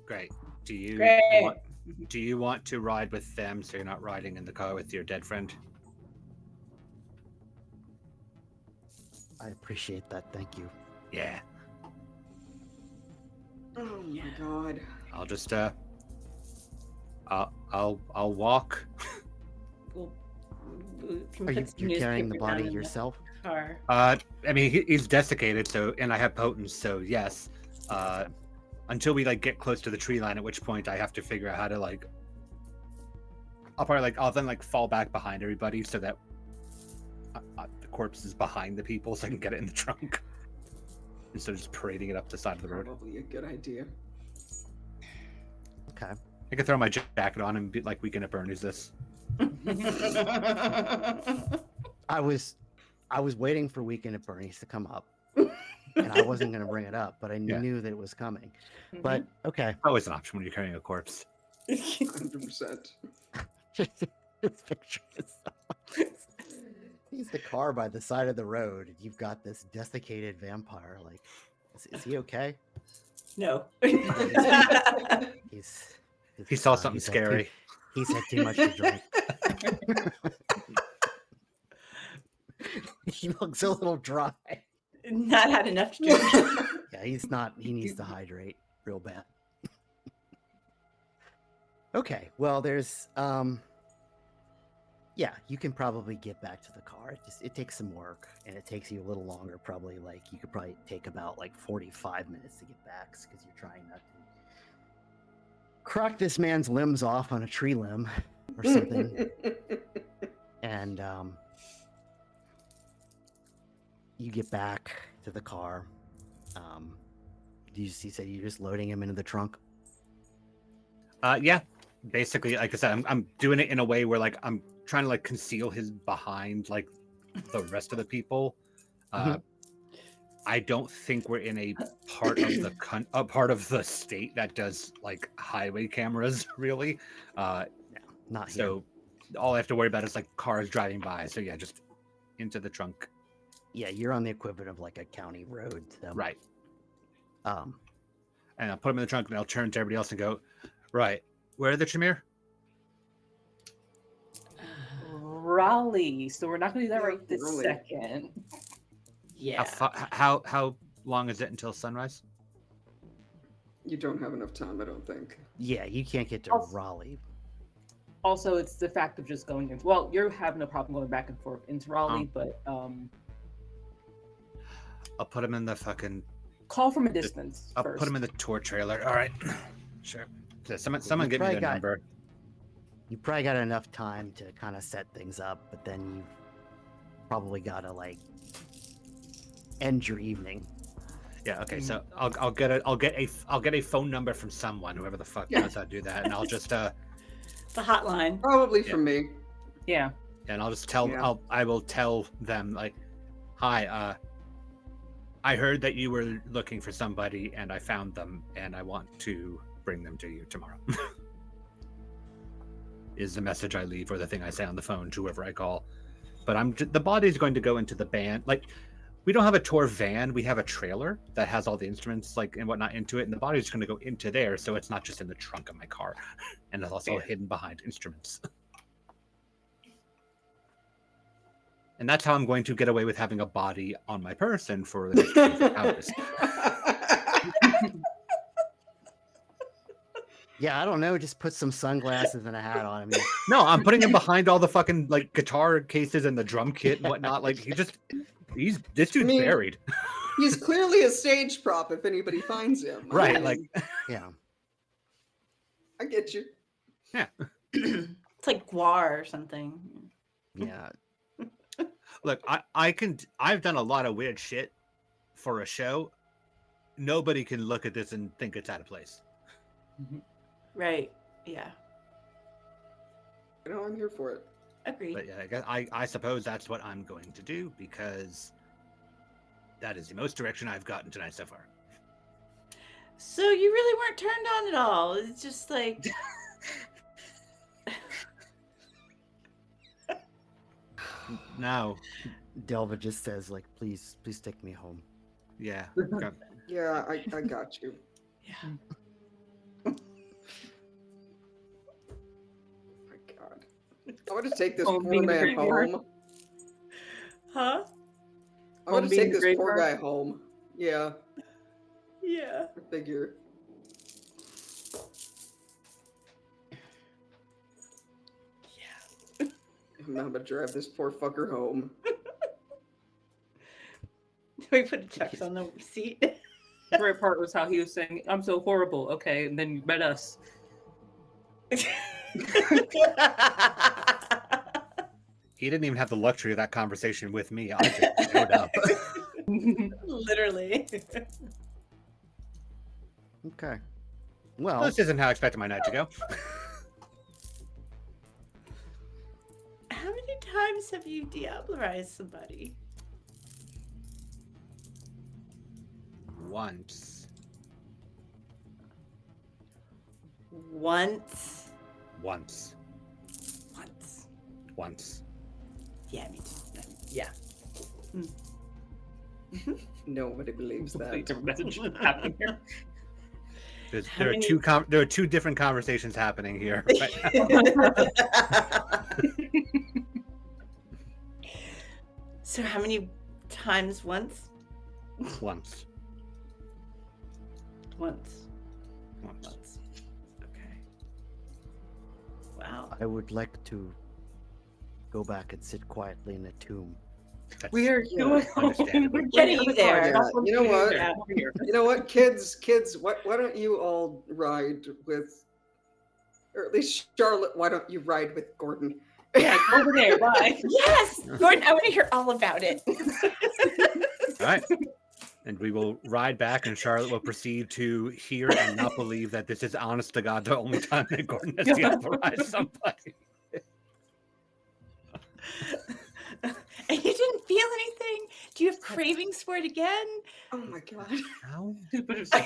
Great. Do you Great. want to ride with them so you're not riding in the car with your dead friend? I appreciate that. Thank you. Yeah. Oh my god. I'll just I'll walk. We'll Are you put some you're carrying the newspaper down body in the yourself? car. I mean he's desiccated, so and I have potence, so yes. Until we like get close to the tree line, at which point I have to figure out how to like. I'll then like fall back behind everybody so that the corpse is behind the people, so I can get it in the trunk instead of just parading it up the side of the road. Probably a good idea. Okay. I could throw my jacket on and be like, "Weekend at Bernie's this." I was waiting for Weekend at Bernie's to come up. and I wasn't going to bring it up, but I Yeah. knew that it was coming. Mhm. But okay. Always an option when you're carrying a corpse. 100%. This picture is so he's the car by the side of the road, and you've got this desiccated vampire. Like, is he okay? No. He saw something he's scary. He's had too much to drink. He looks a little dry. Not had enough to drink. Yeah, he's not. He needs to hydrate real bad. Okay, well, there's yeah, you can probably get back to the car. It takes some work, and it takes you a little longer. Probably like you could probably take about like 45 minutes to get back because you're trying not to crack this man's limbs off on a tree limb or something. And you get back to the car. You said you're just loading him into the trunk. Yeah, basically, like I said, I'm doing it in a way where like I'm trying to like conceal his behind like the rest of the people. I don't think we're in a part of the part of the state that does like highway cameras, really. Not here. So all I have to worry about is like cars driving by. So yeah, just into the trunk. Yeah, you're on the equivalent of like a county road. So. Right. Um, And I'll put him in the trunk, and I'll turn to everybody else and go, right, where are the Tremere? Raleigh. So we're not going to do that Yeah, right this Raleigh. second. Yeah. How long is it until sunrise? You don't have enough time, I don't think. yeah, you can't get to Oh. Raleigh. Also, it's the fact of just going in. Well, you're having no problem going back and forth into Raleigh, but I'll put him in the fucking. call from a distance I'll first. put him in the tour trailer. All right, sure. So someone give me probably the number. You probably got enough time to kind of set things up, but then you probably gotta like end your evening. Yeah. Okay. So I'll get a phone number from someone, whoever the fuck knows how to do that, and I'll just The hotline. Probably Yeah. from me. Yeah. and I'll just tell Yeah. I will tell them like, hi, I heard that you were looking for somebody, and I found them, and I want to bring them to you tomorrow. Is the message I leave or the thing I say on the phone to whoever I call. But the body's going to go into the band. Like, we don't have a tour van. We have a trailer that has all the instruments like and whatnot into it, and the body's going to go into there, so it's not just in the trunk of my car, and it's also hidden behind instruments. And that's how I'm going to get away with having a body on my person for the next 24 hours. Yeah, I don't know. Just put some sunglasses and a hat on him. Yeah. No, I'm putting him behind all the fucking like guitar cases and the drum kit and whatnot. Like this dude's buried. He's clearly a stage prop if anybody finds him. I Right, mean, like Yeah. I get you. It's like guar or something. Yeah. look, I've done a lot of weird shit for a show. Nobody can look at this and think it's out of place. Right. Yeah. You know, I'm here for it. Agreed. But yeah, I suppose that's what I'm going to do because that is the most direction I've gotten tonight so far. So you really weren't turned on at all. It's just like No. Delva just says like, please take me home. Yeah. Yeah, I got you. yeah. My God. I want to take this Oh, poor being the man graveyard? home. Huh? I want to being take the this poor guy graveyard? home. Yeah, Yeah. I figure. Yeah. I'm not gonna drive this poor fucker home. We put checks on the seat. The great part was how he was saying, "I'm so horrible." Okay, and then you met us. He didn't even have the luxury of that conversation with me. I just showed up. Literally. Okay. Well, This isn't how I expected my night to go. How many times have you diablerized somebody? once. Once. Once. Once. Once. Yeah, me too. Yeah. Nobody believes Completely that. different message happening here. How There are many- there are two different conversations happening here. Right So how many times once? once. Once. Once. Once. Okay. Wow. I would like to go back and sit quietly in a tomb. That's, We are Yeah, doing. understandable. We're getting We're there. Yeah, you know what? Yeah, we're here. You know what, kids, why don't you all ride with, or at least Charlotte, why don't you ride with Gordon? Yeah, over there. Bye. Yes, Gordon, I want to hear all about it. All right. And we will ride back, and Charlotte will proceed to hear and not believe that this is honest to God the only time that Gordon has theorized somebody. And you didn't feel anything? Do you have cravings for it again? Oh my god. How? I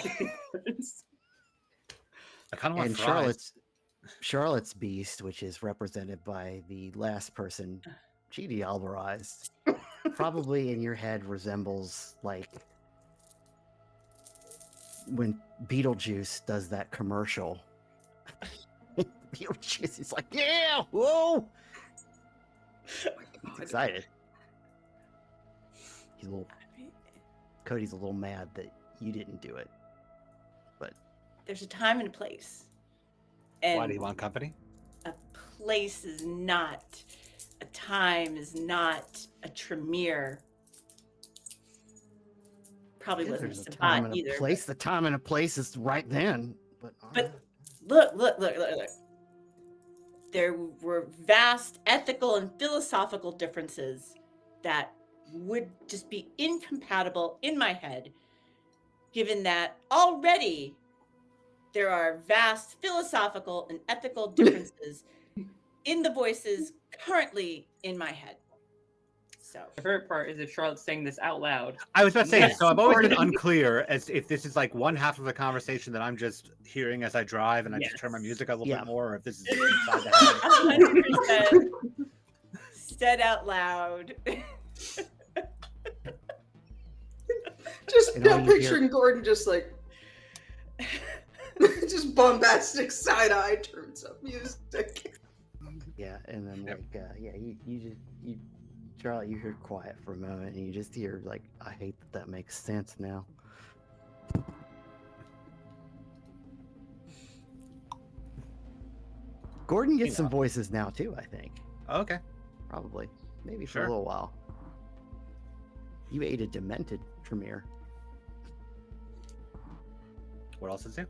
kind of want And fries. Charlotte's beast, which is represented by the last person, Chidi Alvarez, probably in your head resembles like when Beetlejuice does that commercial. Beetlejuice is like, yeah, whoa! He's excited. He's a little Cody's a little mad that you didn't do it. But There's a time and a place. And Why do you want company? a place is not, a time is not a Tremere. Probably yeah, wasn't there's a Sabat time and either. a place. The time and a place is right then. But Look. There were vast ethical and philosophical differences that would just be incompatible in my head, given that already there are vast philosophical and ethical differences in the voices currently in my head. So The favorite part is if Charlotte's saying this out loud. I was about to say, Yes. so I've always been unclear as if this is like one half of the conversation that I'm just hearing as I drive and I just turn my Yes. music a little Yeah. bit more, or if this is inside the head. 100% said out loud. Just And all now you hear- picturing Gordon just like just bombastic side eye turns up music. yeah, and then Yep. you Charlotte, you hear quiet for a moment, and you just hear like, I hate that makes sense now. Gordon gets some voices now too, I think. Okay. Probably. Maybe for Sure. a little while. You ate a demented Tremere. What else is there?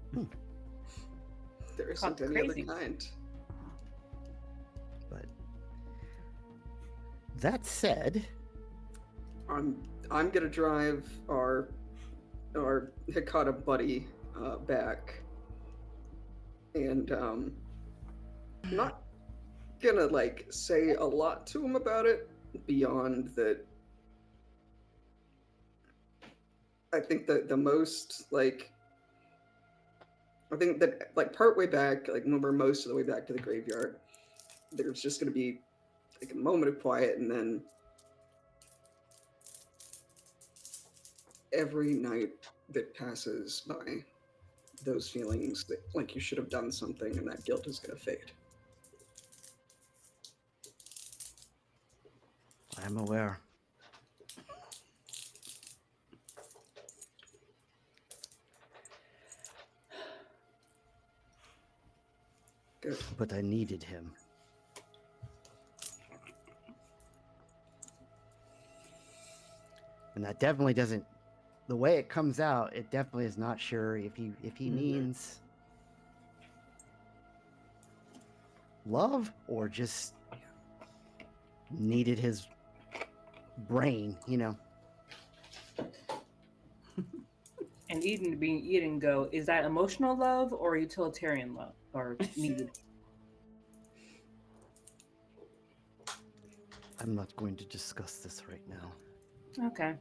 There isn't any crazy. other kind. But that said, I'm gonna drive our Hikata buddy back, and I'm not gonna like say a lot to him about it beyond that. I think that the most like, I think that like partway back, like when we're most of the way back to the graveyard, there's just gonna be like a moment of quiet, and then every night that passes by, those feelings that like you should have done something and that guilt is going to fade. I'm aware. Good. But I needed him. And that definitely doesn't, the way it comes out, it definitely is not sure if he means love or just needed his brain, you know. And Eden being Eden go, is that emotional love or utilitarian love or need? I'm not going to discuss this right now. Okay.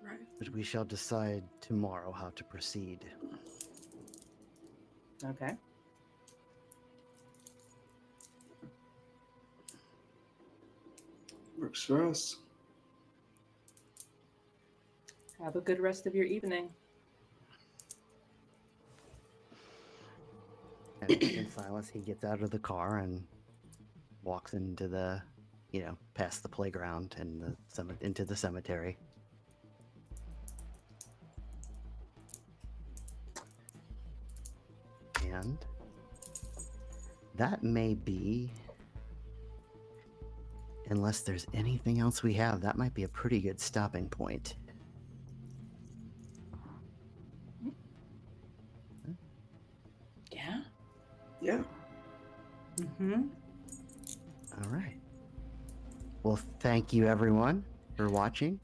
Right. but we shall decide tomorrow how to proceed. Okay. Works for us. Have a good rest of your evening. And in silence, he gets out of the car and walks into the, past the playground and into the cemetery. And that may be, unless there's anything else we have, that might be a pretty good stopping point. Yeah. Yeah. Mm-hmm. All right. Well, thank you everyone for watching.